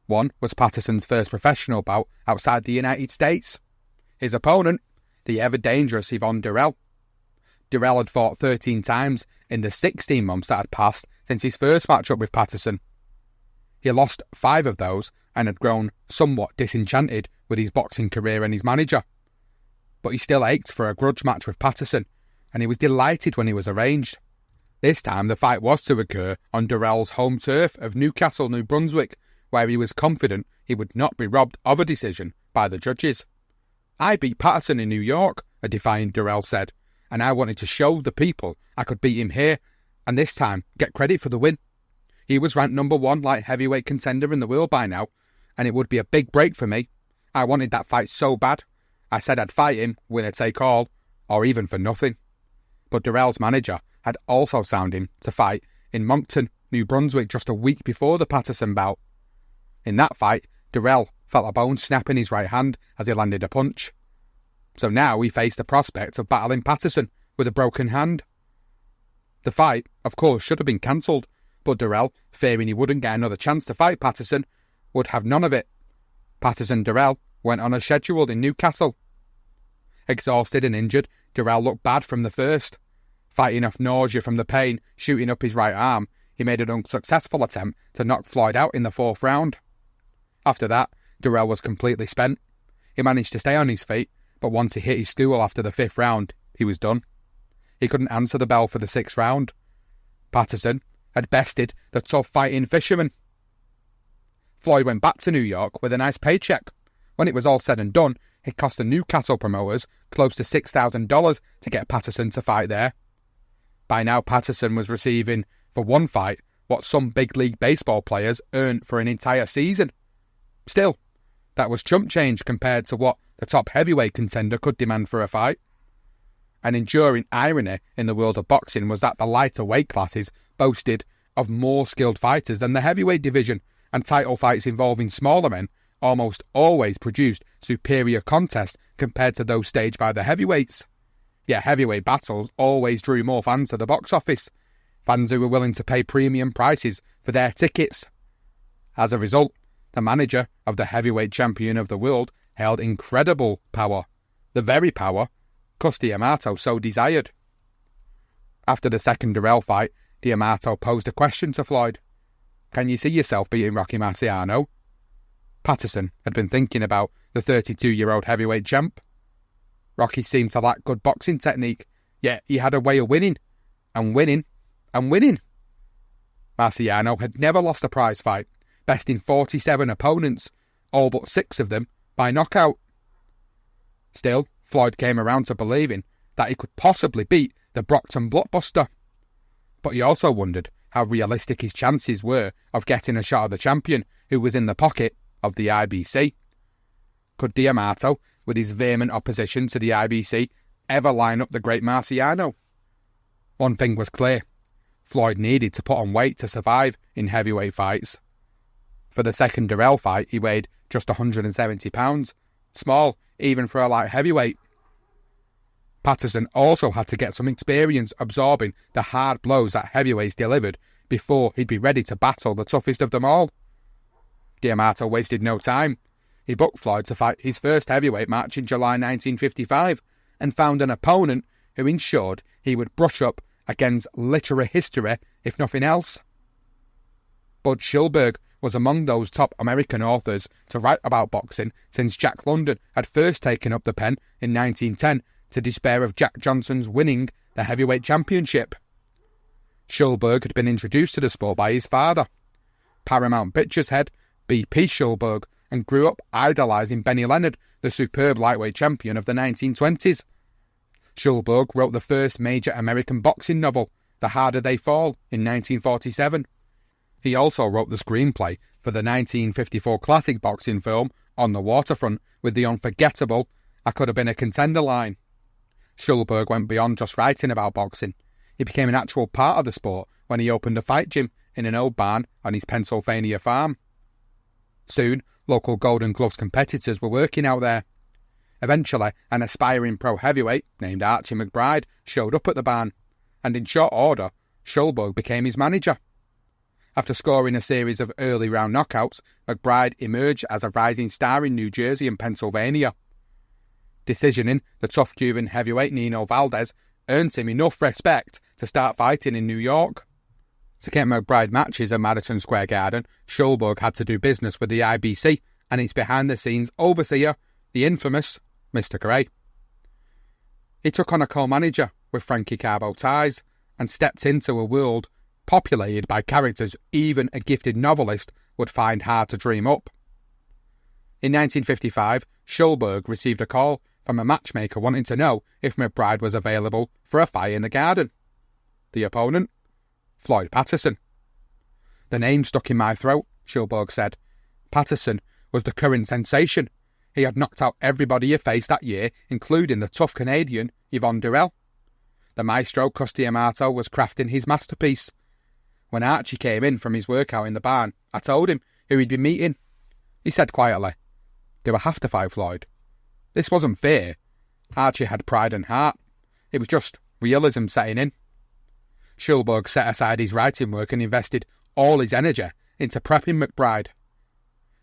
Speaker 1: One was Patterson's first professional bout outside the United States. His opponent, the ever-dangerous Yvonne Durrell. Durrell had fought 13 times in the 16 months that had passed since his first matchup with Patterson. He lost 5 of those and had grown somewhat disenchanted with his boxing career and his manager. But he still ached for a grudge match with Patterson, and he was delighted when he was arranged. This time the fight was to occur on Durrell's home turf of Newcastle, New Brunswick, where he was confident he would not be robbed of a decision by the judges. "I beat Patterson in New York," a defiant Durrell said, "and I wanted to show the people I could beat him here, and this time get credit for the win. He was ranked number 1 light heavyweight contender in the world by now, and it would be a big break for me. I wanted that fight so bad. I said I'd fight him, winner take all, or even for nothing." But Durrell's manager had also signed him to fight in Moncton, New Brunswick just a week before the Patterson bout. In that fight, Durrell felt a bone snap in his right hand as he landed a punch. So now he faced the prospect of battling Patterson with a broken hand. The fight, of course, should have been cancelled, but Durrell, fearing he wouldn't get another chance to fight Patterson, would have none of it. Patterson-Durrell went on as scheduled in Newcastle. Exhausted and injured, Durrell looked bad from the first. Fighting off nausea from the pain shooting up his right arm, he made an unsuccessful attempt to knock Floyd out in the 4th round. After that, Durrell was completely spent. He managed to stay on his feet, but once he hit his stool after the 5th round, he was done. He couldn't answer the bell for the 6th round. Patterson had bested the tough fighting fisherman. Floyd went back to New York with a nice paycheck. When it was all said and done, it cost the Newcastle promoters close to $6,000 to get Patterson to fight there. By now, Patterson was receiving, for one fight, what some big league baseball players earned for an entire season. Still, that was chump change compared to what the top heavyweight contender could demand for a fight. An enduring irony in the world of boxing was that the lighter weight classes boasted of more skilled fighters than the heavyweight division, and title fights involving smaller men almost always produced superior contests compared to those staged by the heavyweights. Yet heavyweight battles always drew more fans to the box office, fans who were willing to pay premium prices for their tickets. As a result, the manager of the heavyweight champion of the world held incredible power, the very power Cus D'Amato so desired. After the second Durrell fight, D'Amato posed a question to Floyd. "Can you see yourself beating Rocky Marciano?" Patterson had been thinking about the 32-year-old heavyweight champ. Rocky seemed to lack good boxing technique, yet he had a way of winning, and winning, and winning. Marciano had never lost a prize fight, besting 47 opponents, all but 6 of them by knockout. Still, Floyd came around to believing that he could possibly beat the Brockton blockbuster. But he also wondered how realistic his chances were of getting a shot at the champion who was in the pocket of the IBC. Could D'Amato, with his vehement opposition to the IBC, ever line up the great Marciano? One thing was clear. Floyd needed to put on weight to survive in heavyweight fights. For the second Durrell fight, he weighed just 170 pounds, small even for a light heavyweight. Patterson also had to get some experience absorbing the hard blows that heavyweights delivered before he'd be ready to battle the toughest of them all. D'Amato wasted no time. He booked Floyd to fight his first heavyweight match in July 1955 and found an opponent who ensured he would brush up against literary history, if nothing else. Bud Schulberg was among those top American authors to write about boxing since Jack London had first taken up the pen in 1910 to despair of Jack Johnson's winning the heavyweight championship. Schulberg had been introduced to the sport by his father. Paramount Pictures head B.P. Schulberg and grew up idolising Benny Leonard, the superb lightweight champion of the 1920s. Schulberg wrote the first major American boxing novel, The Harder They Fall, in 1947. He also wrote the screenplay for the 1954 classic boxing film On the Waterfront with the unforgettable "I Could Have Been a Contender" line. Schulberg went beyond just writing about boxing. He became an actual part of the sport when he opened a fight gym in an old barn on his Pennsylvania farm. Soon, local Golden Gloves competitors were working out there. Eventually, an aspiring pro heavyweight named Archie McBride showed up at the barn, and in short order, Schulberg became his manager. After scoring a series of early round knockouts, McBride emerged as a rising star in New Jersey and Pennsylvania. Decisioning the tough Cuban heavyweight Nino Valdez earned him enough respect to start fighting in New York. To get McBride matches at Madison Square Garden, Schulberg had to do business with the IBC and its behind-the-scenes overseer, the infamous Mr. Gray. He took on a co-manager with Frankie Carbo ties and stepped into a world populated by characters even a gifted novelist would find hard to dream up. In 1955, Schulberg received a call from a matchmaker wanting to know if McBride was available for a fight in the Garden. The opponent? Floyd Patterson. "The name stuck in my throat," Schulberg said. Patterson was the current sensation. He had knocked out everybody he faced that year, including the tough Canadian Yvonne Durrell. The maestro Cus D'Amato was crafting his masterpiece. When Archie came in from his workout in the barn, I told him who he'd be meeting. He said quietly, "Do I have to fight Floyd?" This wasn't fear. Archie had pride and heart. It was just realism setting in. Schulberg set aside his writing work and invested all his energy into prepping McBride.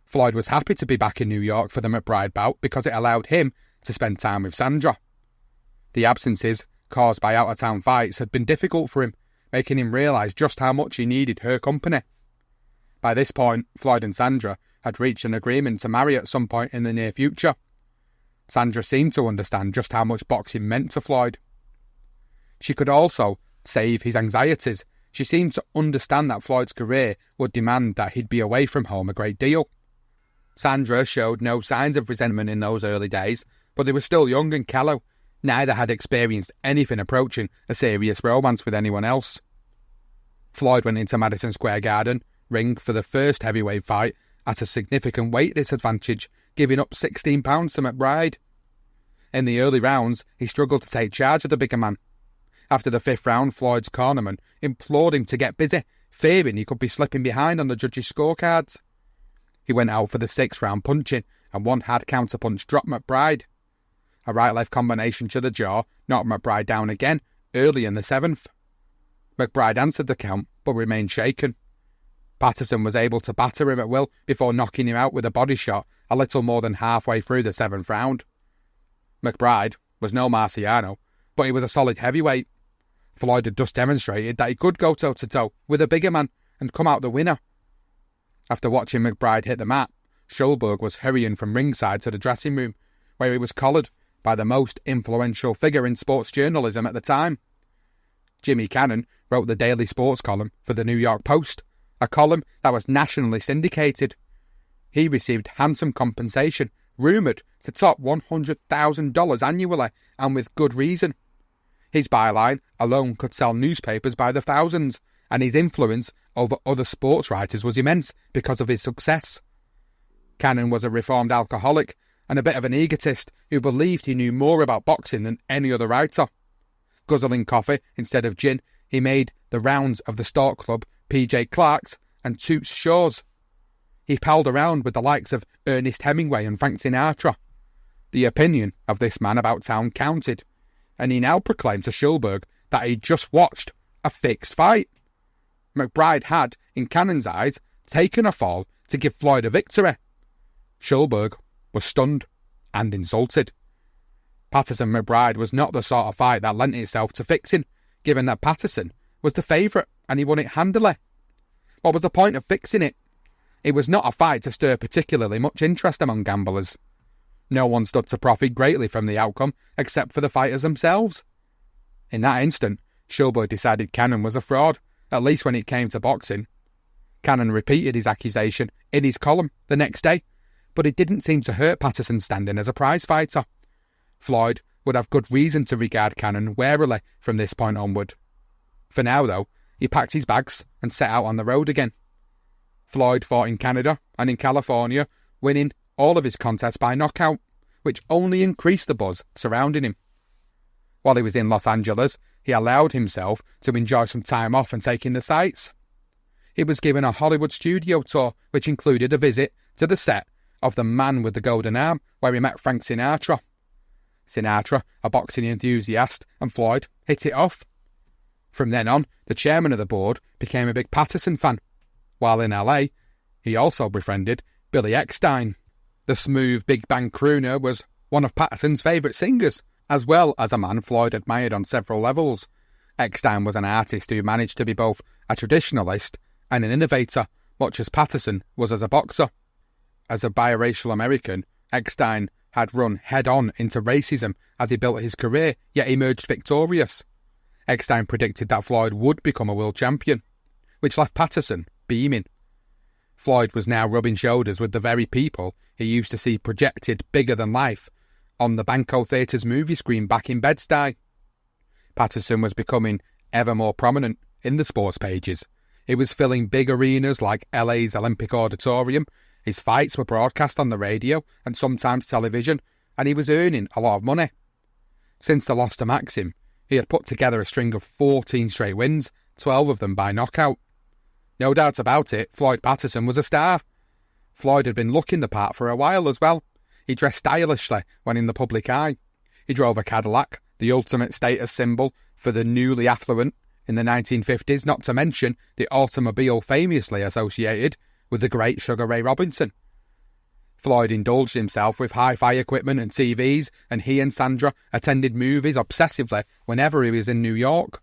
Speaker 1: Floyd was happy to be back in New York for the McBride bout because it allowed him to spend time with Sandra. The absences caused by out-of-town fights had been difficult for him, making him realise just how much he needed her company. By this point, Floyd and Sandra had reached an agreement to marry at some point in the near future. Sandra seemed to understand just how much boxing meant to Floyd. She could also save his anxieties. She seemed to understand that Floyd's career would demand that he'd be away from home a great deal. Sandra showed no signs of resentment in those early days, but they were still young and callow. Neither had experienced anything approaching a serious romance with anyone else. Floyd went into Madison Square Garden ring for the first heavyweight fight at a significant weight disadvantage, giving up £16 to McBride. In the early rounds, he struggled to take charge of the bigger man. After the fifth round, Floyd's cornerman implored him to get busy, fearing he could be slipping behind on the judges' scorecards. He went out for the sixth round punching, and one hard counterpunch dropped McBride. A right-left combination to the jaw knocked McBride down again early in the seventh. McBride answered the count, but remained shaken. Patterson was able to batter him at will before knocking him out with a body shot a little more than halfway through the seventh round. McBride was no Marciano, but he was a solid heavyweight. Floyd had just demonstrated that he could go toe-to-toe with a bigger man and come out the winner. After watching McBride hit the mat, Schulberg was hurrying from ringside to the dressing room, where he was collared by the most influential figure in sports journalism at the time. Jimmy Cannon wrote the daily sports column for the New York Post, a column that was nationally syndicated. He received handsome compensation, rumoured to top $100,000 annually, and with good reason. His byline alone could sell newspapers by the thousands, and his influence over other sports writers was immense because of his success. Cannon was a reformed alcoholic and a bit of an egotist who believed he knew more about boxing than any other writer. Guzzling coffee instead of gin, he made the rounds of the Stork Club, P.J. Clark's and Toots Shaw's. He palled around with the likes of Ernest Hemingway and Frank Sinatra. The opinion of this man about town counted, and he now proclaimed to Schulberg that he'd just watched a fixed fight. McBride had, in Cannon's eyes, taken a fall to give Floyd a victory. Schulberg was stunned and insulted. Patterson-McBride was not the sort of fight that lent itself to fixing, given that Patterson was the favourite and he won it handily. What was the point of fixing it? It was not a fight to stir particularly much interest among gamblers. No one stood to profit greatly from the outcome except for the fighters themselves. In that instant, Schulberg decided Cannon was a fraud, at least when it came to boxing. Cannon repeated his accusation in his column the next day, but it didn't seem to hurt Patterson's standing as a prize fighter. Floyd would have good reason to regard Cannon warily from this point onward. For now, though, he packed his bags and set out on the road again. Floyd fought in Canada and in California, winning all of his contests by knockout, which only increased the buzz surrounding him. While he was in Los Angeles, he allowed himself to enjoy some time off and take in the sights. He was given a Hollywood studio tour, which included a visit to the set of The Man with the Golden Arm, where he met Frank Sinatra. Sinatra, a boxing enthusiast, and Floyd hit it off. From then on, the chairman of the board became a big Patterson fan. While in LA, he also befriended Billy Eckstine. The smooth Big Bang crooner was one of Patterson's favourite singers, as well as a man Floyd admired on several levels. Eckstine was an artist who managed to be both a traditionalist and an innovator, much as Patterson was as a boxer. As a biracial American, Eckstine had run head-on into racism as he built his career, yet emerged victorious. Eckstine predicted that Floyd would become a world champion, which left Patterson beaming. Floyd was now rubbing shoulders with the very people he used to see projected bigger than life on the Banco Theatre's movie screen back in Bed-Stuy. Patterson was becoming ever more prominent in the sports pages. He was filling big arenas like LA's Olympic Auditorium. His fights were broadcast on the radio and sometimes television, and he was earning a lot of money. Since the loss to Maxim, he had put together a string of 14 straight wins, 12 of them by knockout. No doubt about it, Floyd Patterson was a star. Floyd had been looking the part for a while as well. He dressed stylishly when in the public eye. He drove a Cadillac, the ultimate status symbol for the newly affluent in the 1950s, not to mention the automobile famously associated with the great Sugar Ray Robinson. Floyd indulged himself with hi-fi equipment and TVs, and he and Sandra attended movies obsessively whenever he was in New York.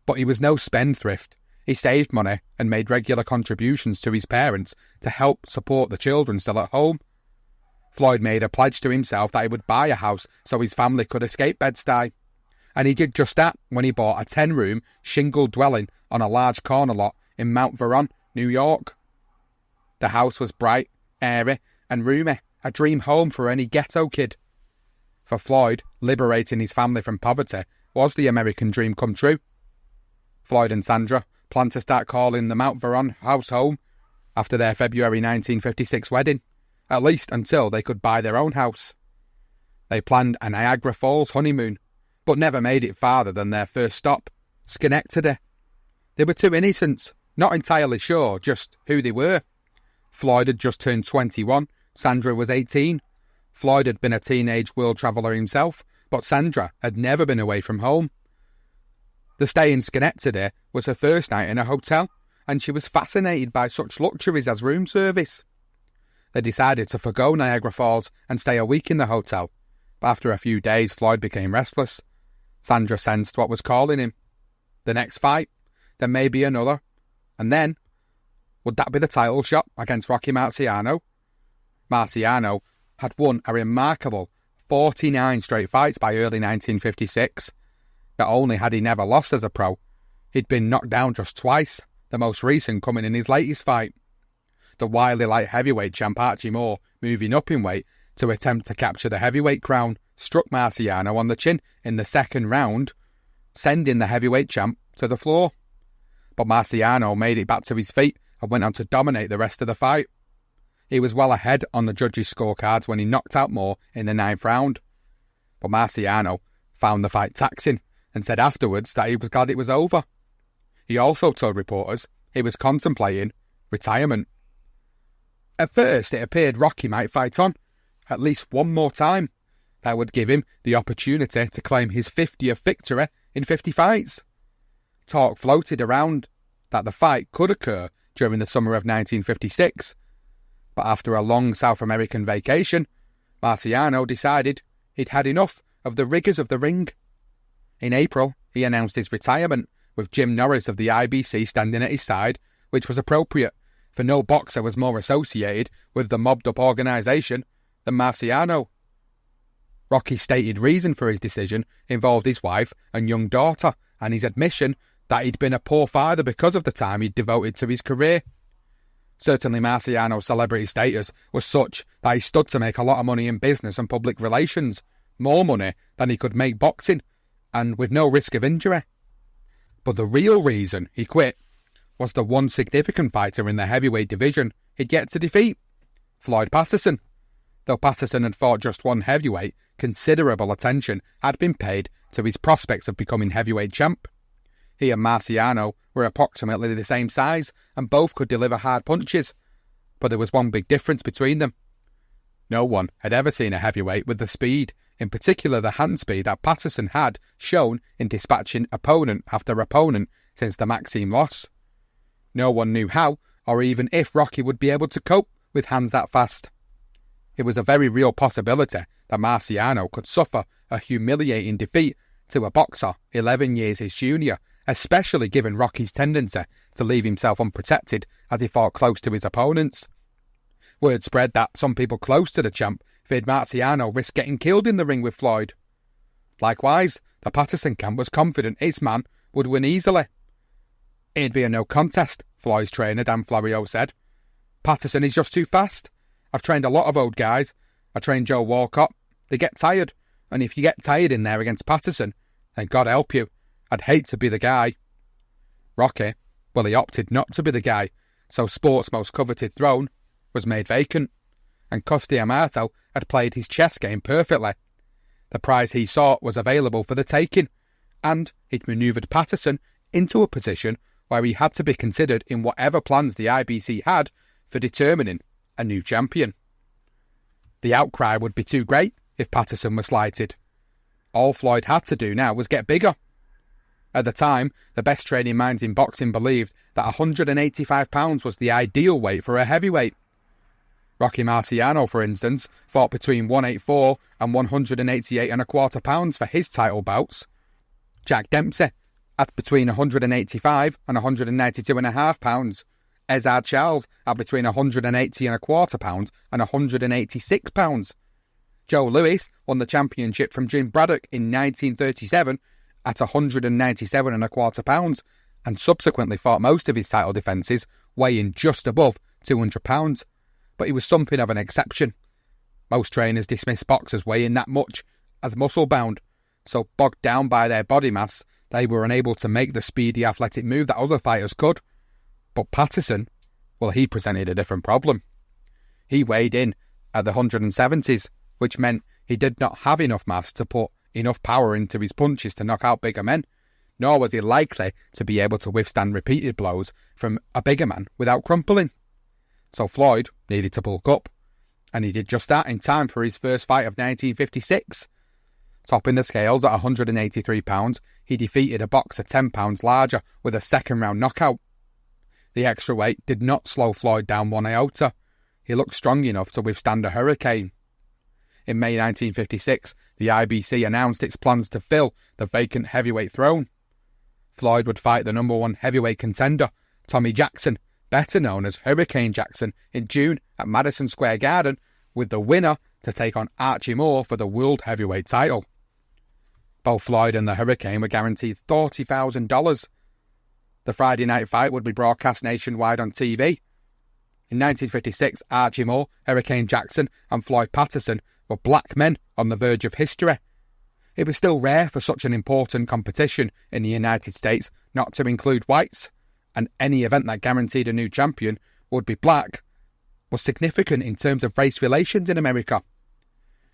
Speaker 1: But he was no spendthrift. He saved money and made regular contributions to his parents to help support the children still at home. Floyd made a pledge to himself that he would buy a house so his family could escape Bed-Stuy. And he did just that when he bought a 10-room shingled dwelling on a large corner lot in Mount Vernon, New York. The house was bright, airy and roomy, a dream home for any ghetto kid. For Floyd, liberating his family from poverty was the American dream come true. Floyd and Sandra planned to start calling the Mount Vernon house home after their February 1956 wedding, at least until they could buy their own house. They planned a Niagara Falls honeymoon, but never made it farther than their first stop, Schenectady. They were two innocents, not entirely sure just who they were. Floyd had just turned 21, Sandra was 18. Floyd had been a teenage world traveller himself, but Sandra had never been away from home. The stay in Schenectady was her first night in a hotel, and she was fascinated by such luxuries as room service. They decided to forgo Niagara Falls and stay a week in the hotel, but after a few days Floyd became restless. Sandra sensed what was calling him. The next fight, then maybe another, and then, would that be the title shot against Rocky Marciano? Marciano had won a remarkable 49 straight fights by early 1956. Not only had he never lost as a pro, he'd been knocked down just twice, the most recent coming in his latest fight. The wily light heavyweight champ Archie Moore, moving up in weight to attempt to capture the heavyweight crown, struck Marciano on the chin in the second round, sending the heavyweight champ to the floor. But Marciano made it back to his feet and went on to dominate the rest of the fight. He was well ahead on the judges' scorecards when he knocked out Moore in the 9th round. But Marciano found the fight taxing and said afterwards that he was glad it was over. He also told reporters he was contemplating retirement. At first it appeared Rocky might fight on, at least one more time. That would give him the opportunity to claim his 50th victory in 50 fights. Talk floated around that the fight could occur during the summer of 1956, but after a long South American vacation, Marciano decided he'd had enough of the rigours of the ring. In April, he announced his retirement, with Jim Norris of the IBC standing at his side, which was appropriate, for no boxer was more associated with the mobbed-up organisation than Marciano. Rocky's stated reason for his decision involved his wife and young daughter, and his admission that he'd been a poor father because of the time he'd devoted to his career. Certainly Marciano's celebrity status was such that he stood to make a lot of money in business and public relations, more money than he could make boxing, and with no risk of injury. But the real reason he quit was the one significant fighter in the heavyweight division he'd yet to defeat, Floyd Patterson. Though Patterson had fought just one heavyweight, considerable attention had been paid to his prospects of becoming heavyweight champ. He and Marciano were approximately the same size, and both could deliver hard punches. But there was one big difference between them. No one had ever seen a heavyweight with the speed, in particular the hand speed that Patterson had shown in dispatching opponent after opponent since the Maxim loss. No one knew how, or even if Rocky would be able to cope with hands that fast. It was a very real possibility that Marciano could suffer a humiliating defeat to a boxer 11 years his junior, especially given Rocky's tendency to leave himself unprotected as he fought close to his opponents. Word spread that some people close to the champ feared Marciano risked getting killed in the ring with Floyd. Likewise, the Patterson camp was confident his man would win easily. It'd be a no contest, Floyd's trainer Dan Florio said. Patterson is just too fast. I've trained a lot of old guys. I trained Joe Walcott. They get tired, and if you get tired in there against Patterson, then God help you. I'd hate to be the guy. Rocky, well, he opted not to be the guy, so sport's most coveted throne was made vacant, and Cus D'Amato had played his chess game perfectly. The prize he sought was available for the taking, and he'd manoeuvred Patterson into a position where he had to be considered in whatever plans the IBC had for determining a new champion. The outcry would be too great if Patterson was slighted. All Floyd had to do now was get bigger. At the time, the best training minds in boxing believed that 185 pounds was the ideal weight for a heavyweight. Rocky Marciano, for instance, fought between 184 and 188.25 pounds for his title bouts. Jack Dempsey at between 185 and 192.5 pounds. Ezard Charles at between 180.25 pounds and 186 pounds. Joe Louis won the championship from Jim Braddock in 1937 at 197.25 pounds and subsequently fought most of his title defences weighing just above 200 pounds. But he was something of an exception. Most trainers dismiss boxers weighing that much as muscle-bound, so bogged down by their body mass, they were unable to make the speedy athletic move that other fighters could. But Patterson, well, he presented a different problem. He weighed in at the 170s, which meant he did not have enough mass to put enough power into his punches to knock out bigger men, nor was he likely to be able to withstand repeated blows from a bigger man without crumpling. So Floyd needed to bulk up, and he did just that in time for his first fight of 1956. Topping the scales at 183 pounds, he defeated a boxer 10 pounds larger with a second-round knockout. The extra weight did not slow Floyd down one iota. He looked strong enough to withstand a hurricane. In May 1956, the IBC announced its plans to fill the vacant heavyweight throne. Floyd would fight the number one heavyweight contender, Tommy Jackson, better known as Hurricane Jackson, in June at Madison Square Garden, with the winner to take on Archie Moore for the world heavyweight title. Both Floyd and the Hurricane were guaranteed $30,000. The Friday night fight would be broadcast nationwide on TV. In 1956, Archie Moore, Hurricane Jackson and Floyd Patterson were black men on the verge of history. It was still rare for such an important competition in the United States not to include whites, and any event that guaranteed a new champion would be black was significant in terms of race relations in America.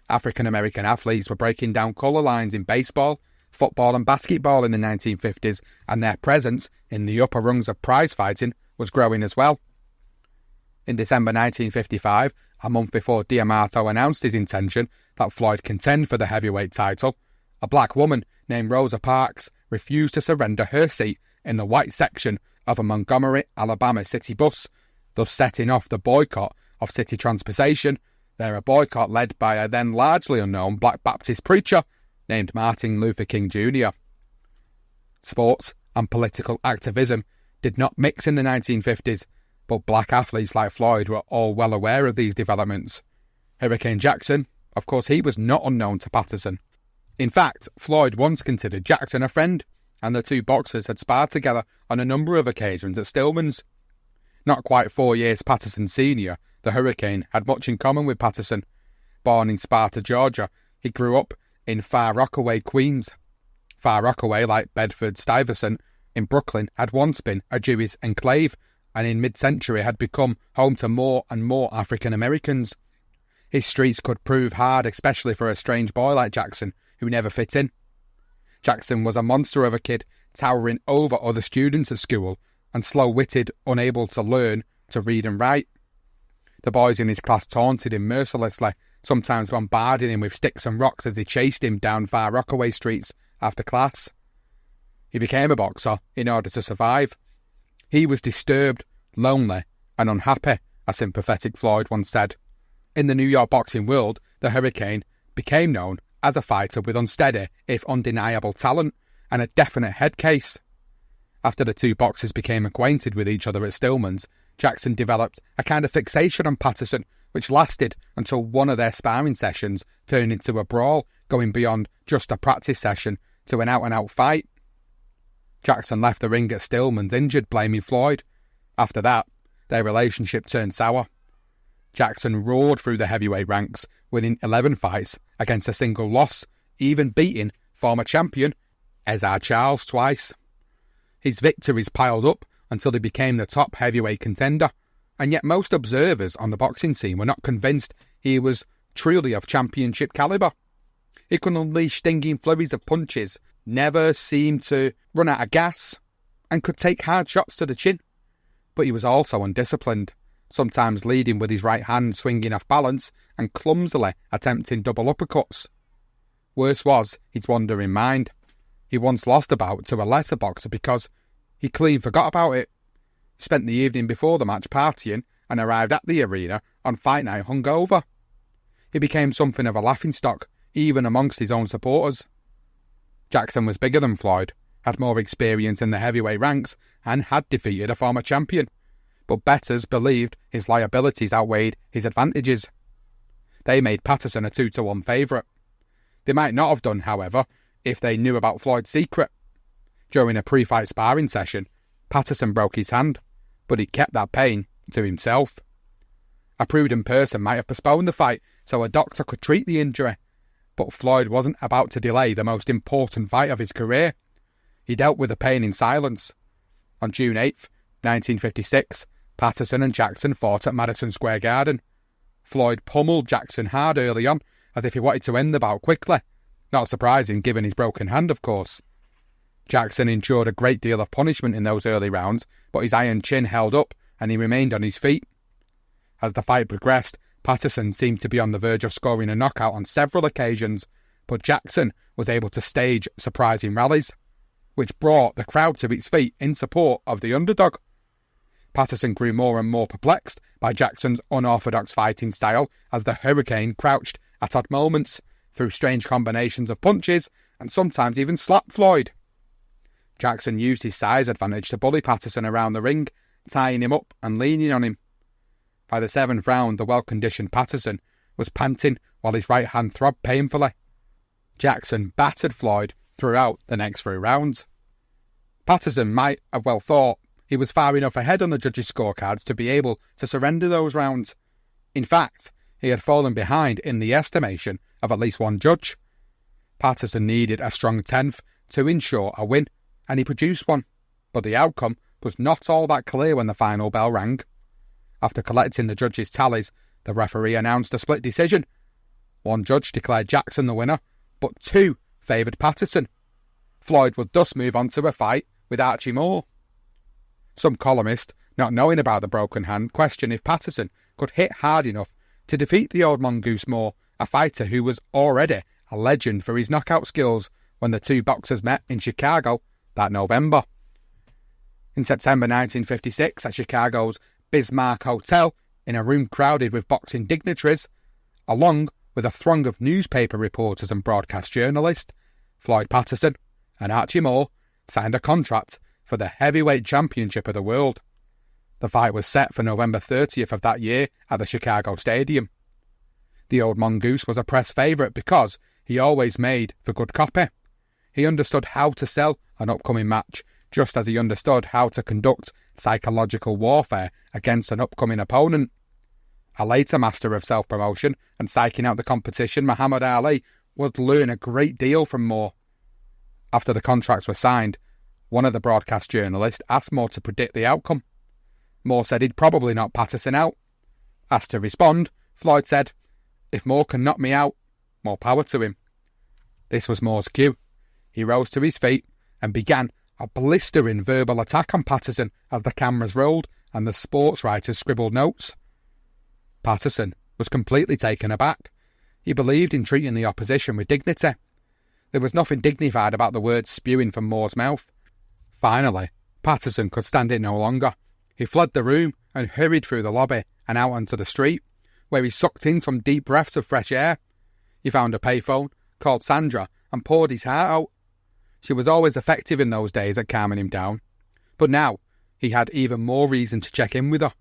Speaker 1: African-American athletes were breaking down colour lines in baseball, football and basketball in the 1950s, and their presence in the upper rungs of prize fighting was growing as well. In December 1955, a month before D'Amato announced his intention that Floyd contend for the heavyweight title, a black woman named Rosa Parks refused to surrender her seat in the white section of a Montgomery, Alabama city bus, thus setting off the boycott of city transportation, there a boycott led by a then largely unknown black Baptist preacher named Martin Luther King Jr. Sports and political activism did not mix in the 1950s, but black athletes like Floyd were all well aware of these developments. Hurricane Jackson, of course, he was not unknown to Patterson. In fact, Floyd once considered Jackson a friend, and the two boxers had sparred together on a number of occasions at Stillman's. Not quite 4 years Patterson Sr., the Hurricane had much in common with Patterson. Born in Sparta, Georgia, he grew up in Far Rockaway, Queens. Far Rockaway, like Bedford-Stuyvesant in Brooklyn, had once been a Jewish enclave, and in mid-century had become home to more and more African Americans. His streets could prove hard, especially for a strange boy like Jackson, who never fit in. Jackson was a monster of a kid, towering over other students at school, and slow-witted, unable to learn to read and write. The boys in his class taunted him mercilessly, sometimes bombarding him with sticks and rocks as they chased him down Far Rockaway streets after class. He became a boxer in order to survive. He was disturbed, lonely, and unhappy, a sympathetic Floyd once said. In the New York boxing world, the Hurricane became known as a fighter with unsteady, if undeniable talent, and a definite head case. After the two boxers became acquainted with each other at Stillman's, Jackson developed a kind of fixation on Patterson, which lasted until one of their sparring sessions turned into a brawl, going beyond just a practice session to an out-and-out fight. Jackson left the ring at Stillman's injured, blaming Floyd. After that, their relationship turned sour. Jackson roared through the heavyweight ranks, winning 11 fights against a single loss, even beating former champion Ezard Charles twice. His victories piled up until he became the top heavyweight contender, and yet most observers on the boxing scene were not convinced he was truly of championship calibre. He could unleash stinging flurries of punches, never seemed to run out of gas, and could take hard shots to the chin. But he was also undisciplined, sometimes leading with his right hand swinging off balance and clumsily attempting double uppercuts. Worse was his wandering mind. He once lost a bout to a lesser boxer because he clean forgot about it. Spent the evening before the match partying and arrived at the arena on fight night hungover. He became something of a laughingstock, even amongst his own supporters. Jackson was bigger than Floyd, had more experience in the heavyweight ranks, and had defeated a former champion. But bettors believed his liabilities outweighed his advantages. They made Patterson a 2-1 favourite. They might not have done, however, if they knew about Floyd's secret. During a pre-fight sparring session, Patterson broke his hand, but he kept that pain to himself. A prudent person might have postponed the fight so a doctor could treat the injury, but Floyd wasn't about to delay the most important fight of his career. He dealt with the pain in silence. On June 8th, 1956, Patterson and Jackson fought at Madison Square Garden. Floyd pummeled Jackson hard early on, as if he wanted to end the bout quickly. Not surprising given his broken hand, of course. Jackson endured a great deal of punishment in those early rounds, but his iron chin held up and he remained on his feet. As the fight progressed, Patterson seemed to be on the verge of scoring a knockout on several occasions, but Jackson was able to stage surprising rallies, which brought the crowd to its feet in support of the underdog. Patterson grew more and more perplexed by Jackson's unorthodox fighting style as the Hurricane crouched at odd moments, threw strange combinations of punches, and sometimes even slapped Floyd. Jackson used his size advantage to bully Patterson around the ring, tying him up and leaning on him. By the 7th round, the well-conditioned Patterson was panting while his right hand throbbed painfully. Jackson battered Floyd throughout the next 3 rounds. Patterson might have well thought he was far enough ahead on the judges' scorecards to be able to surrender those rounds. In fact, he had fallen behind in the estimation of at least one judge. Patterson needed a strong 10th to ensure a win, and he produced one, but the outcome was not all that clear when the final bell rang. After collecting the judges' tallies, the referee announced a split decision. One judge declared Jackson the winner, but 2 favoured Patterson. Floyd would thus move on to a fight with Archie Moore. Some columnists, not knowing about the broken hand, questioned if Patterson could hit hard enough to defeat the old mongoose Moore, a fighter who was already a legend for his knockout skills when the two boxers met in Chicago that November. In September 1956, at Chicago's Bismarck Hotel, in a room crowded with boxing dignitaries, along with a throng of newspaper reporters and broadcast journalists, Floyd Patterson and Archie Moore signed a contract for the heavyweight championship of the world. The fight was set for November 30th of that year at the Chicago Stadium. The old mongoose was a press favourite because he always made for good copy. He understood how to sell an upcoming match, just as he understood how to conduct psychological warfare against an upcoming opponent. A later master of self-promotion and psyching out the competition, Muhammad Ali would learn a great deal from Moore. After the contracts were signed, one of the broadcast journalists asked Moore to predict the outcome. Moore said he'd probably knock Patterson out. Asked to respond, Floyd said, "If Moore can knock me out, more power to him." This was Moore's cue. He rose to his feet and began a blistering verbal attack on Patterson as the cameras rolled and the sports writers scribbled notes. Patterson was completely taken aback. He believed in treating the opposition with dignity. There was nothing dignified about the words spewing from Moore's mouth. Finally, Patterson could stand it no longer. He fled the room and hurried through the lobby and out onto the street, where he sucked in some deep breaths of fresh air. He found a payphone, called Sandra, and poured his heart out. She was always effective in those days at calming him down. But now, he had even more reason to check in with her.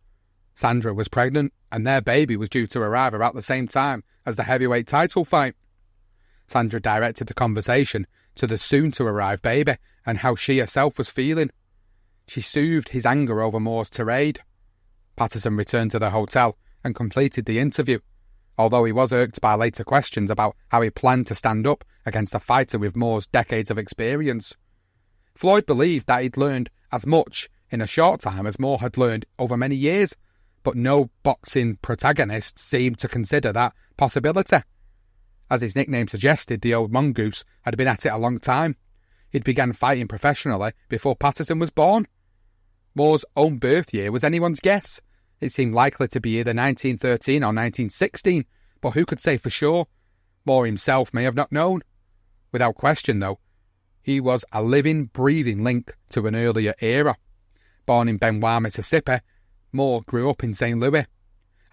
Speaker 1: Sandra was pregnant, and their baby was due to arrive about the same time as the heavyweight title fight. Sandra directed the conversation to the soon-to-arrive baby and how she herself was feeling. She soothed his anger over Moore's tirade. Patterson returned to the hotel and completed the interview, although he was irked by later questions about how he planned to stand up against a fighter with Moore's decades of experience. Floyd believed that he'd learned as much in a short time as Moore had learned over many years, but no boxing protagonist seemed to consider that possibility. As his nickname suggested, the old mongoose had been at it a long time. He'd began fighting professionally before Patterson was born. Moore's own birth year was anyone's guess. It seemed likely to be either 1913 or 1916, but who could say for sure? Moore himself may have not known. Without question, though, he was a living, breathing link to an earlier era. Born in Benoit, Mississippi, Moore grew up in St. Louis.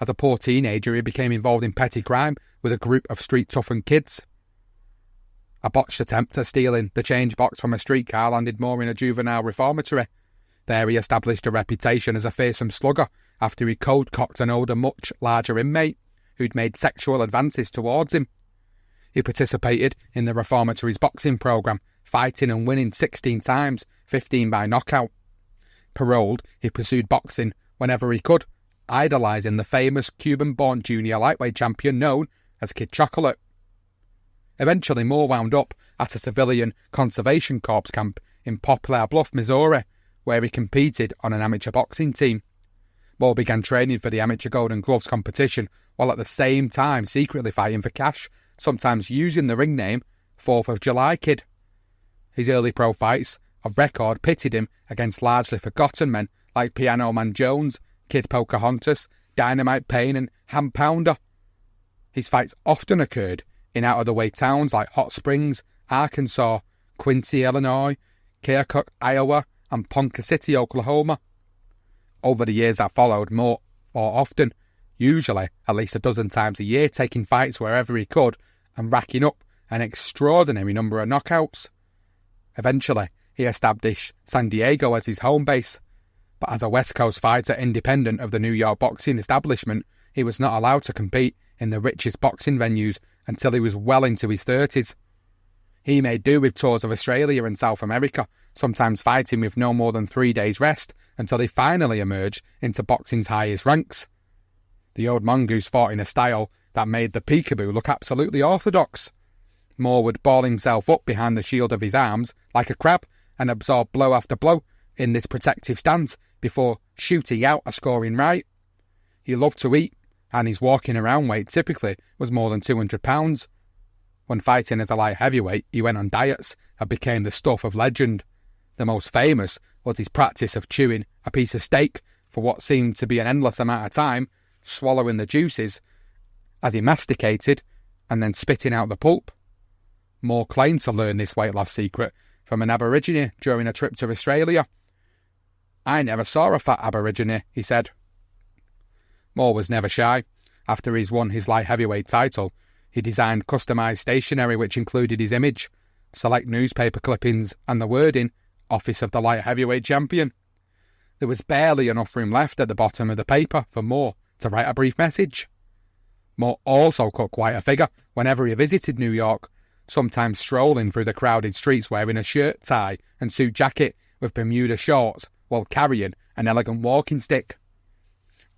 Speaker 1: As a poor teenager, he became involved in petty crime with a group of street-toughened kids. A botched attempt at stealing the change box from a streetcar landed Moore in a juvenile reformatory. There he established a reputation as a fearsome slugger after he cold-cocked an older, much larger inmate who'd made sexual advances towards him. He participated in the reformatory's boxing programme, fighting and winning 16 times, 15 by knockout. Paroled, he pursued boxing whenever he could, idolising the famous Cuban-born junior lightweight champion known as Kid Chocolate. Eventually, Moore wound up at a civilian conservation corps camp in Poplar Bluff, Missouri, where he competed on an amateur boxing team. Moore began training for the amateur Golden Gloves competition, while at the same time secretly fighting for cash, sometimes using the ring name 4th of July Kid. His early pro fights of record pitted him against largely forgotten men like Piano Man Jones, Kid Pocahontas, Dynamite Payne and Ham Pounder. His fights often occurred in out-of-the-way towns like Hot Springs, Arkansas, Quincy, Illinois, Keokuk, Iowa, and Ponca City, Oklahoma. Over the years that followed, Moore fought often, usually at least a dozen times a year, taking fights wherever he could and racking up an extraordinary number of knockouts. Eventually, he established San Diego as his home base, but as a West Coast fighter independent of the New York boxing establishment, he was not allowed to compete in the richest boxing venues until he was well into his 30s. He made do with tours of Australia and South America, sometimes fighting with no more than 3 days rest, until he finally emerged into boxing's highest ranks. The old mongoose fought in a style that made the peekaboo look absolutely orthodox. Moore would ball himself up behind the shield of his arms like a crab and absorb blow after blow in this protective stance before shooting out a scoring right. He loved to eat, and his walking around weight typically was more than 200 pounds. When fighting as a light heavyweight, he went on diets that became the stuff of legend. The most famous was his practice of chewing a piece of steak for what seemed to be an endless amount of time, swallowing the juices as he masticated and then spitting out the pulp. Moore claimed to learn this weight loss secret from an Aborigine during a trip to Australia. "I never saw a fat Aborigine," he said. Moore was never shy. After he's won his light heavyweight title, he designed customised stationery which included his image, select newspaper clippings and the wording, "Office of the Light Heavyweight Champion." There was barely enough room left at the bottom of the paper for Moore to write a brief message. Moore also cut quite a figure whenever he visited New York, sometimes strolling through the crowded streets wearing a shirt, tie and suit jacket with Bermuda shorts while carrying an elegant walking stick.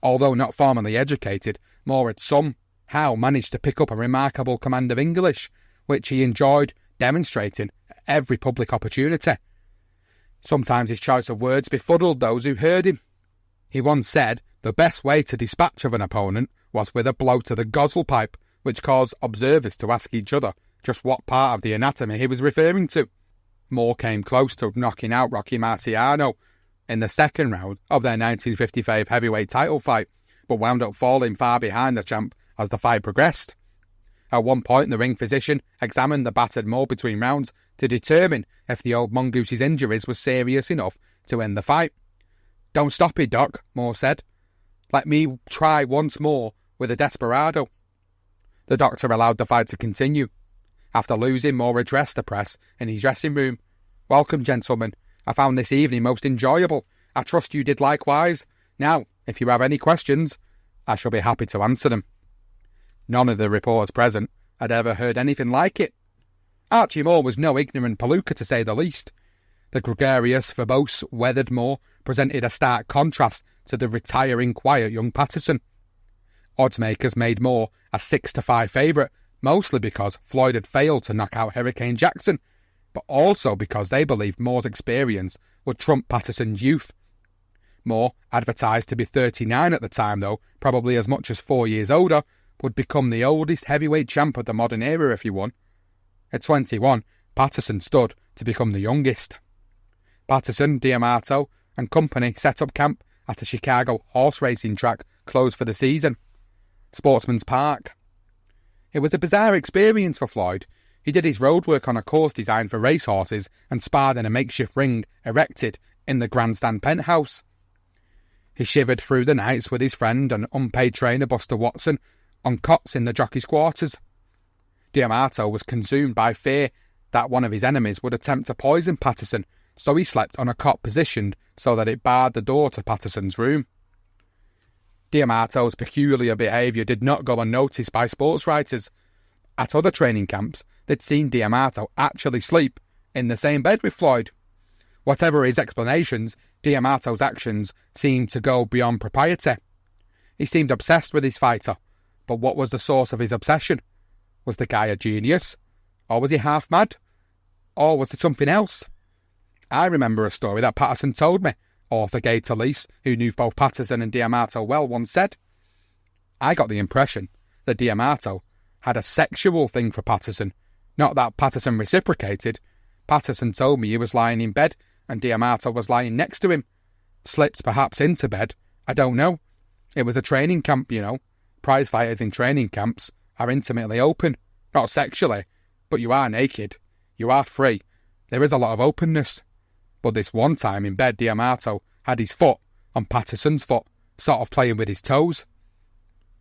Speaker 1: Although not formally educated, Moore had somehow managed to pick up a remarkable command of English, which he enjoyed demonstrating at every public opportunity. Sometimes his choice of words befuddled those who heard him. He once said the best way to dispatch of an opponent was with a blow to the gosle pipe, which caused observers to ask each other just what part of the anatomy he was referring to. Moore came close to knocking out Rocky Marciano in the second round of their 1955 heavyweight title fight, but wound up falling far behind the champ as the fight progressed. At one point, the ring physician examined the battered Moore between rounds to determine if the old mongoose's injuries were serious enough to end the fight. "Don't stop it, Doc," Moore said. "Let me try once more with a desperado." The doctor allowed the fight to continue. After losing, Moore addressed the press in his dressing room. "Welcome, gentlemen. I found this evening most enjoyable. I trust you did likewise. Now, if you have any questions, I shall be happy to answer them." None of the reporters present had ever heard anything like it. Archie Moore was no ignorant palooka, to say the least. The gregarious, verbose, weathered Moore presented a stark contrast to the retiring, quiet young Patterson. Oddsmakers made Moore a 6-5 favourite, mostly because Floyd had failed to knock out Hurricane Jackson, but also because they believed Moore's experience would trump Patterson's youth. Moore, advertised to be 39 at the time though, probably as much as 4 years older, would become the oldest heavyweight champ of the modern era if he won. At 21, Patterson stood to become the youngest. Patterson, D'Amato and company set up camp at a Chicago horse racing track closed for the season, Sportsman's Park. It was a bizarre experience for Floyd. He did his road work on a course designed for racehorses and sparred in a makeshift ring erected in the grandstand penthouse. He shivered through the nights with his friend and unpaid trainer Buster Watson on cots in the jockey's quarters. D'Amato was consumed by fear that one of his enemies would attempt to poison Patterson, so he slept on a cot positioned so that it barred the door to Patterson's room. D'Amato's peculiar behaviour did not go unnoticed by sports writers. At other training camps, they'd seen D'Amato actually sleep in the same bed with Floyd. Whatever his explanations, D'Amato's actions seemed to go beyond propriety. He seemed obsessed with his fighter, but what was the source of his obsession? Was the guy a genius? Or was he half mad? Or was it something else? I remember a story that Patterson told me. Author Gay Talese, who knew both Patterson and D'Amato well, once said, "I got the impression that D'Amato had a sexual thing for Patterson. Not that Patterson reciprocated. Patterson told me he was lying in bed and D'Amato was lying next to him. Slipped perhaps into bed. I don't know. It was a training camp, you know. Prize fighters in training camps are intimately open. Not sexually, but you are naked. You are free. There is a lot of openness. But this one time in bed, D'Amato had his foot on Patterson's foot, sort of playing with his toes.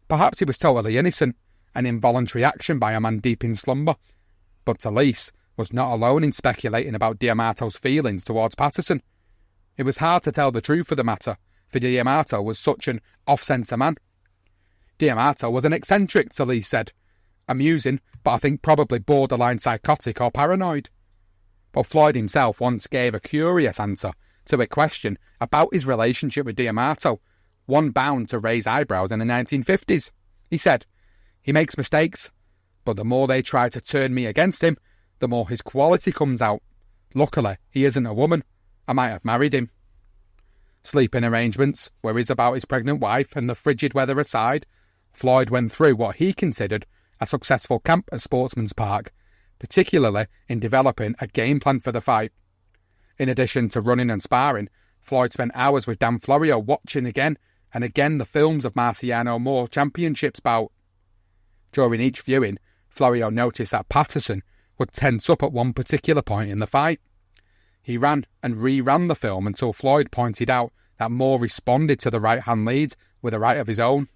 Speaker 1: Perhaps he was totally innocent, an involuntary action by a man deep in slumber. But Talese was not alone in speculating about D'Amato's feelings towards Patterson. It was hard to tell the truth of the matter, for D'Amato was such an off-centre man. D'Amato was an eccentric, Talese said. Amusing, but I think probably borderline psychotic or paranoid. But Floyd himself once gave a curious answer to a question about his relationship with D'Amato, one bound to raise eyebrows in the 1950s. He said, "He makes mistakes, but the more they try to turn me against him, the more his quality comes out. Luckily, he isn't a woman. I might have married him." Sleeping arrangements, worries about his pregnant wife and the frigid weather aside, Floyd went through what he considered a successful camp at Sportsman's Park, particularly in developing a game plan for the fight. In addition to running and sparring, Floyd spent hours with Dan Florio watching again and again the films of Marciano Moore Championships bout. During each viewing, Florio noticed that Patterson would tense up at one particular point in the fight. He ran and re-ran the film until Floyd pointed out that Moore responded to the right-hand leads with a right of his own.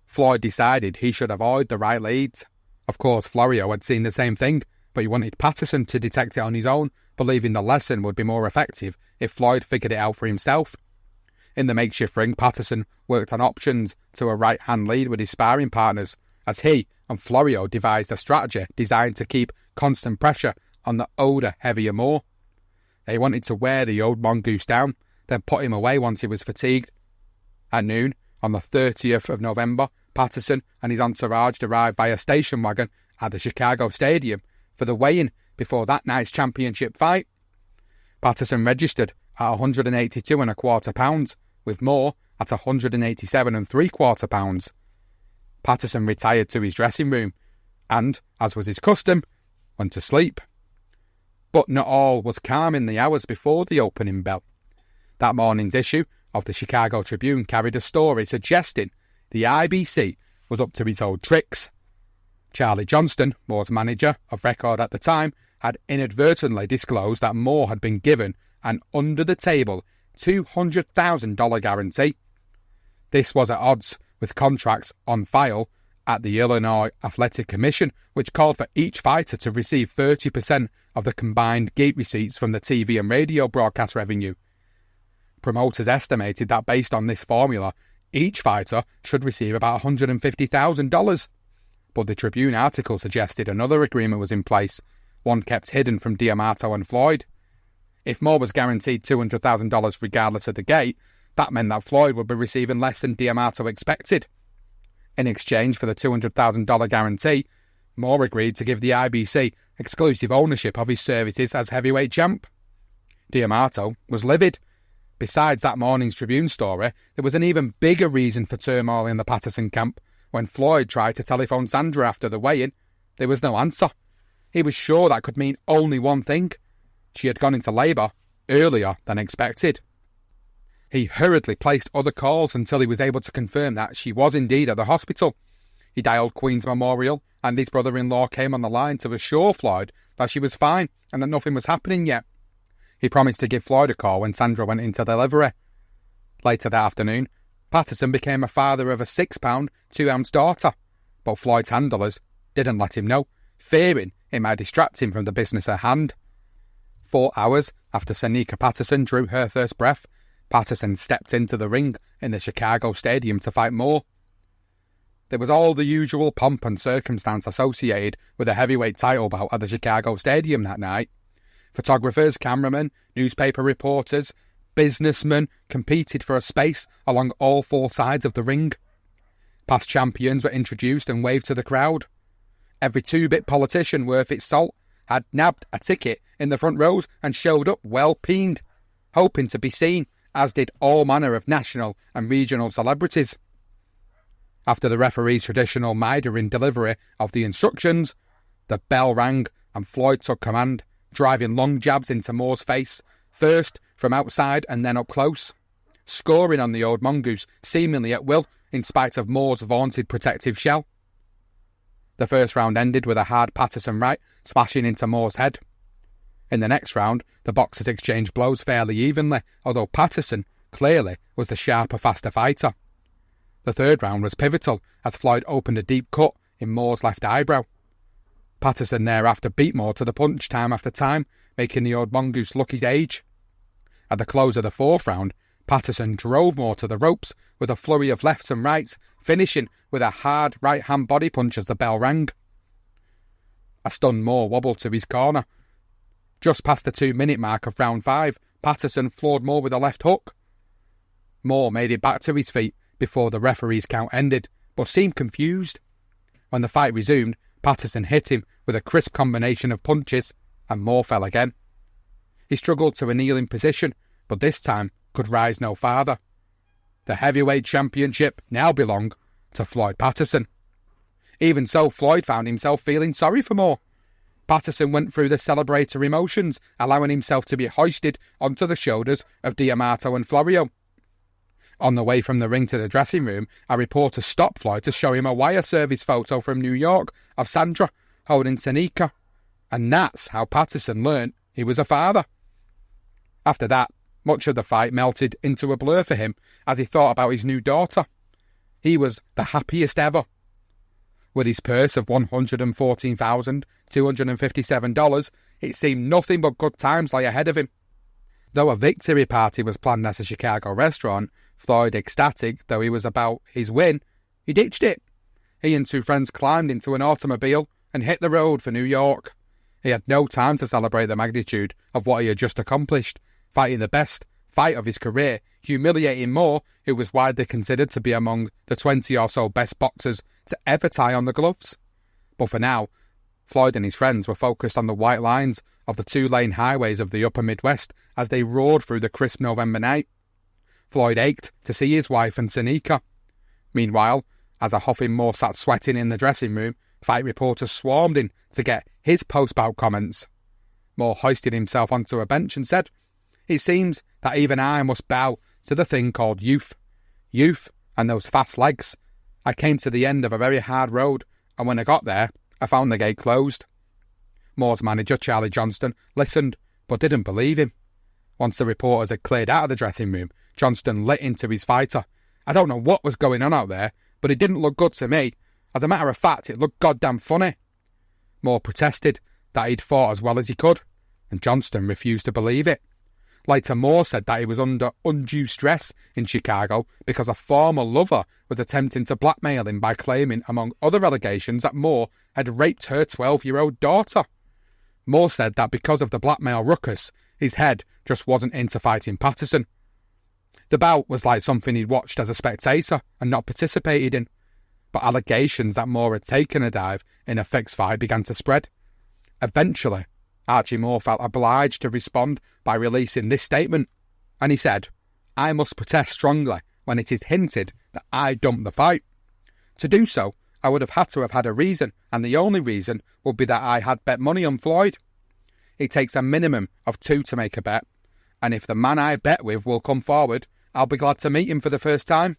Speaker 1: Floyd decided he should avoid the right leads. Of course, Florio had seen the same thing, but he wanted Patterson to detect it on his own, believing the lesson would be more effective if Floyd figured it out for himself. In the makeshift ring, Patterson worked on options to a right-hand lead with his sparring partners, as he and Florio devised a strategy designed to keep constant pressure on the older, heavier Moore. They wanted to wear the old mongoose down, then put him away once he was fatigued. At noon, on the 30th of November, Patterson and his entourage arrived via station wagon at the Chicago Stadium for the weigh-in before that night's championship fight. Patterson registered at 182.25 pounds, with Moore at 187.75 pounds. Patterson retired to his dressing room and, as was his custom, went to sleep. But not all was calm in the hours before the opening bell. That morning's issue of the Chicago Tribune carried a story suggesting the IBC was up to its old tricks. Charlie Johnston, Moore's manager of record at the time, had inadvertently disclosed that Moore had been given an under-the-table $200,000 guarantee. This was at odds with contracts on file at the Illinois Athletic Commission, which called for each fighter to receive 30% of the combined gate receipts from the TV and radio broadcast revenue. Promoters estimated that based on this formula, each fighter should receive about $150,000. But the Tribune article suggested another agreement was in place, one kept hidden from D'Amato and Floyd. If Moore was guaranteed $200,000 regardless of the gate, that meant that Floyd would be receiving less than D'Amato expected. In exchange for the $200,000 guarantee, Moore agreed to give the IBC exclusive ownership of his services as heavyweight champ. D'Amato was livid. Besides that morning's Tribune story, there was an even bigger reason for turmoil in the Patterson camp. When Floyd tried to telephone Sandra after the weigh-in, there was no answer. He was sure that could mean only one thing. She had gone into labour earlier than expected. He hurriedly placed other calls until he was able to confirm that she was indeed at the hospital. He dialed Queen's Memorial, and his brother-in-law came on the line to assure Floyd that she was fine and that nothing was happening yet. He promised to give Floyd a call when Sandra went into delivery. Later that afternoon, Patterson became a father of a 6-pound, 2-ounce daughter, but Floyd's handlers didn't let him know, fearing it might distract him from the business at hand. 4 hours after Seneca Patterson drew her first breath, Patterson stepped into the ring in the Chicago Stadium to fight Moore. There was all the usual pomp and circumstance associated with a heavyweight title bout at the Chicago Stadium that night. Photographers, cameramen, newspaper reporters, businessmen competed for a space along all 4 sides of the ring. Past champions were introduced and waved to the crowd. Every 2-bit politician worth its salt had nabbed a ticket in the front rows and showed up well peened, hoping to be seen, as did all manner of national and regional celebrities. After the referee's traditional mithering delivery of the instructions, the bell rang and Floyd took command, driving long jabs into Moore's face, first from outside and then up close, scoring on the old mongoose seemingly at will in spite of Moore's vaunted protective shell. The first round ended with a hard Patterson right smashing into Moore's head. In the next round, the boxers exchanged blows fairly evenly, although Patterson clearly was the sharper, faster fighter. The third round was pivotal as Floyd opened a deep cut in Moore's left eyebrow. Patterson thereafter beat Moore to the punch time after time, making the old mongoose look his age. At the close of the fourth round, Patterson drove Moore to the ropes with a flurry of lefts and rights, finishing with a hard right-hand body punch as the bell rang. A stunned Moore wobbled to his corner. Just past the 2-minute mark of round 5, Patterson floored Moore with a left hook. Moore made it back to his feet before the referee's count ended, but seemed confused. When the fight resumed, Patterson hit him with a crisp combination of punches, and Moore fell again. He struggled to a kneeling position, but this time could rise no farther. The heavyweight championship now belonged to Floyd Patterson. Even so, Floyd found himself feeling sorry for Moore. Patterson went through the celebratory motions, allowing himself to be hoisted onto the shoulders of D'Amato and Florio. On the way from the ring to the dressing room, a reporter stopped Floyd to show him a wire service photo from New York of Sandra holding Seneca, and that's how Patterson learnt he was a father. After that, much of the fight melted into a blur for him as he thought about his new daughter. He was the happiest ever. With his purse of $114,257, it seemed nothing but good times lay ahead of him. Though a victory party was planned at a Chicago restaurant, Floyd ecstatic though he was about his win, he ditched it. He and 2 friends climbed into an automobile and hit the road for New York. He had no time to celebrate the magnitude of what he had just accomplished, fighting the best fight of his career, humiliating Moore, who was widely considered to be among the 20 or so best boxers to ever tie on the gloves. But for now, Floyd and his friends were focused on the white lines of the two-lane highways of the upper Midwest as they roared through the crisp November night. Floyd ached to see his wife and Seneca. Meanwhile, as a huffing Moore sat sweating in the dressing room, fight reporters swarmed in to get his post-bout comments. Moore hoisted himself onto a bench and said, "It seems that even I must bow to the thing called youth. Youth and those fast legs. I came to the end of a very hard road, and when I got there, I found the gate closed." Moore's manager, Charlie Johnston, listened, but didn't believe him. Once the reporters had cleared out of the dressing room, Johnston lit into his fighter. "I don't know what was going on out there, but it didn't look good to me. As a matter of fact, it looked goddamn funny." Moore protested that he'd fought as well as he could, and Johnston refused to believe it. Later, Moore said that he was under undue stress in Chicago because a former lover was attempting to blackmail him by claiming, among other allegations, that Moore had raped her 12-year-old daughter. Moore said that because of the blackmail ruckus, his head just wasn't into fighting Patterson. The bout was like something he'd watched as a spectator and not participated in, but allegations that Moore had taken a dive in a fixed fight began to spread. Eventually, Archie Moore felt obliged to respond by releasing this statement, and he said, "I must protest strongly when it is hinted that I dumped the fight. To do so, I would have had to have had a reason, and the only reason would be that I had bet money on Floyd. It takes a minimum of 2 to make a bet, and if the man I bet with will come forward, I'll be glad to meet him for the first time.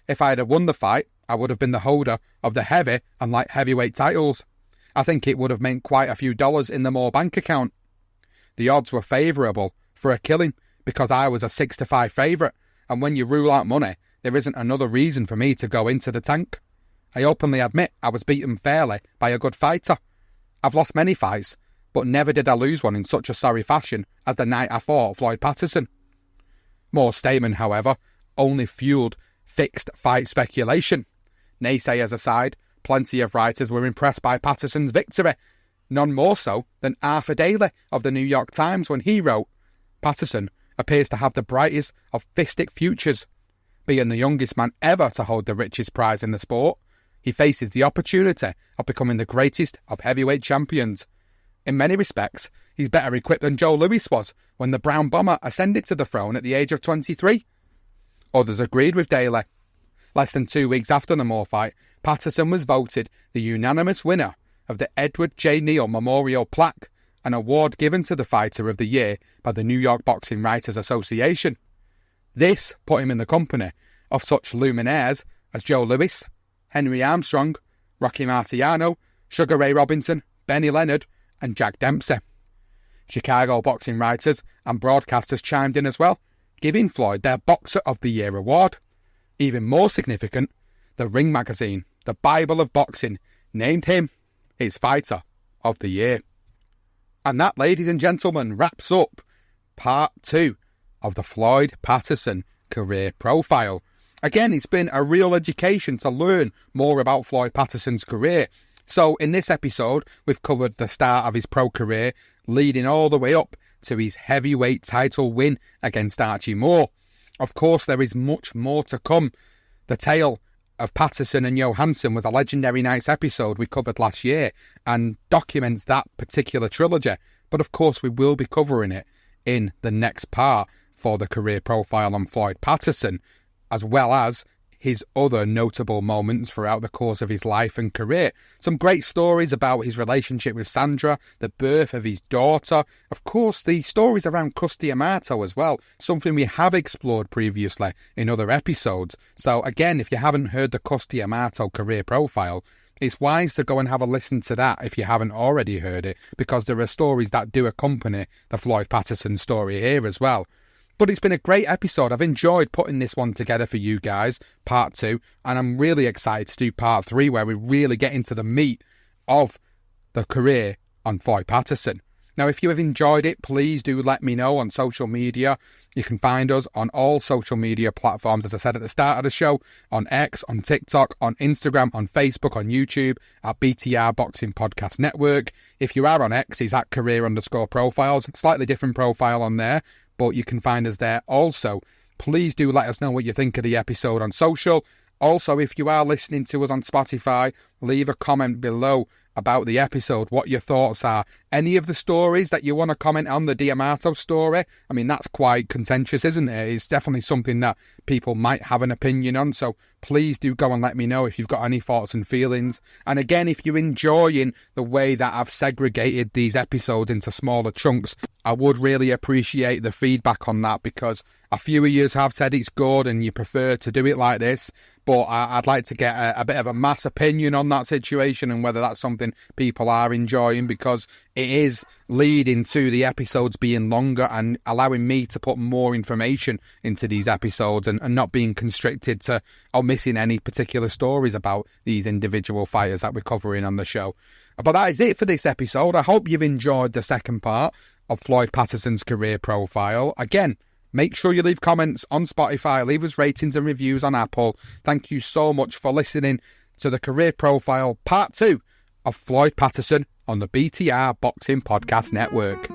Speaker 1: If I had won the fight, I would have been the holder of the heavy and light heavyweight titles. I think it would have meant quite a few dollars in the Moore bank account. The odds were favourable for a killing because I was a 6-5 favourite, and when you rule out money, there isn't another reason for me to go into the tank. I openly admit I was beaten fairly by a good fighter. I've lost many fights, but never did I lose one in such a sorry fashion as the night I fought Floyd Patterson." Moore's statement, however, only fueled fixed fight speculation. Naysayers aside, plenty of writers were impressed by Patterson's victory, none more so than Arthur Daly of the New York Times when he wrote, "Patterson appears to have the brightest of fistic futures. Being the youngest man ever to hold the richest prize in the sport, he faces the opportunity of becoming the greatest of heavyweight champions. In many respects, he's better equipped than Joe Louis was when the Brown Bomber ascended to the throne at the age of 23. Others agreed with Daly. Less than 2 weeks after the Moore fight, Patterson was voted the unanimous winner of the Edward J. Neal Memorial Plaque, an award given to the Fighter of the Year by the New York Boxing Writers Association. This put him in the company of such luminaires as Joe Louis, Henry Armstrong, Rocky Marciano, Sugar Ray Robinson, Benny Leonard, and Jack Dempsey. Chicago boxing writers and broadcasters chimed in as well, giving Floyd their Boxer of the Year award. Even more significant, the Ring magazine, the Bible of boxing, named him its Fighter of the Year. And that, ladies and gentlemen, wraps up part 2 of the Floyd Patterson career profile. Again, it's been a real education to learn more about Floyd Patterson's career. So in this episode, we've covered the start of his pro career, leading all the way up to his heavyweight title win against Archie Moore. Of course, there is much more to come. The tale of Patterson and Johansson was a legendary night's episode we covered last year and documents that particular trilogy. But of course, we will be covering it in the next part for the career profile on Floyd Patterson, as well as his other notable moments throughout the course of his life and career. Some great stories about his relationship with Sandra, the birth of his daughter, of course the stories around Cus D'Amato as well, something we have explored previously in other episodes. So again, if you haven't heard the Cus D'Amato career profile, it's wise to go and have a listen to that if you haven't already heard it, because there are stories that do accompany the Floyd Patterson story here as well. But it's been a great episode. I've enjoyed putting this one together for you guys, part 2, and I'm really excited to do part 3 where we really get into the meat of the career on Floyd Patterson. Now, if you have enjoyed it, please do let me know on social media. You can find us on all social media platforms, as I said at the start of the show, on X, on TikTok, on Instagram, on Facebook, on YouTube, at BTR Boxing Podcast Network. If you are on X, it's at career_profiles. Slightly different profile on there, but you can find us there also. Please do let us know what you think of the episode on social. Also, if you are listening to us on Spotify, leave a comment below about the episode, what your thoughts are. Any of the stories that you want to comment on, the D'Amato story, I mean, that's quite contentious, isn't it? It's definitely something that people might have an opinion on, so please do go and let me know if you've got any thoughts and feelings. And again, if you're enjoying the way that I've segregated these episodes into smaller chunks, I would really appreciate the feedback on that, because a few of you have said it's good and you prefer to do it like this, but I'd like to get a bit of a mass opinion on that situation and whether that's something people are enjoying, because it is leading to the episodes being longer and allowing me to put more information into these episodes and not being constricted to missing any particular stories about these individual fighters that we're covering on the show. But that is it for this episode. I hope you've enjoyed the second part of Floyd Patterson's career profile. Again, make sure you leave comments on Spotify, leave us ratings and reviews on Apple. Thank you so much for listening to the career profile part 2 of Floyd Patterson on the BTR Boxing Podcast Network.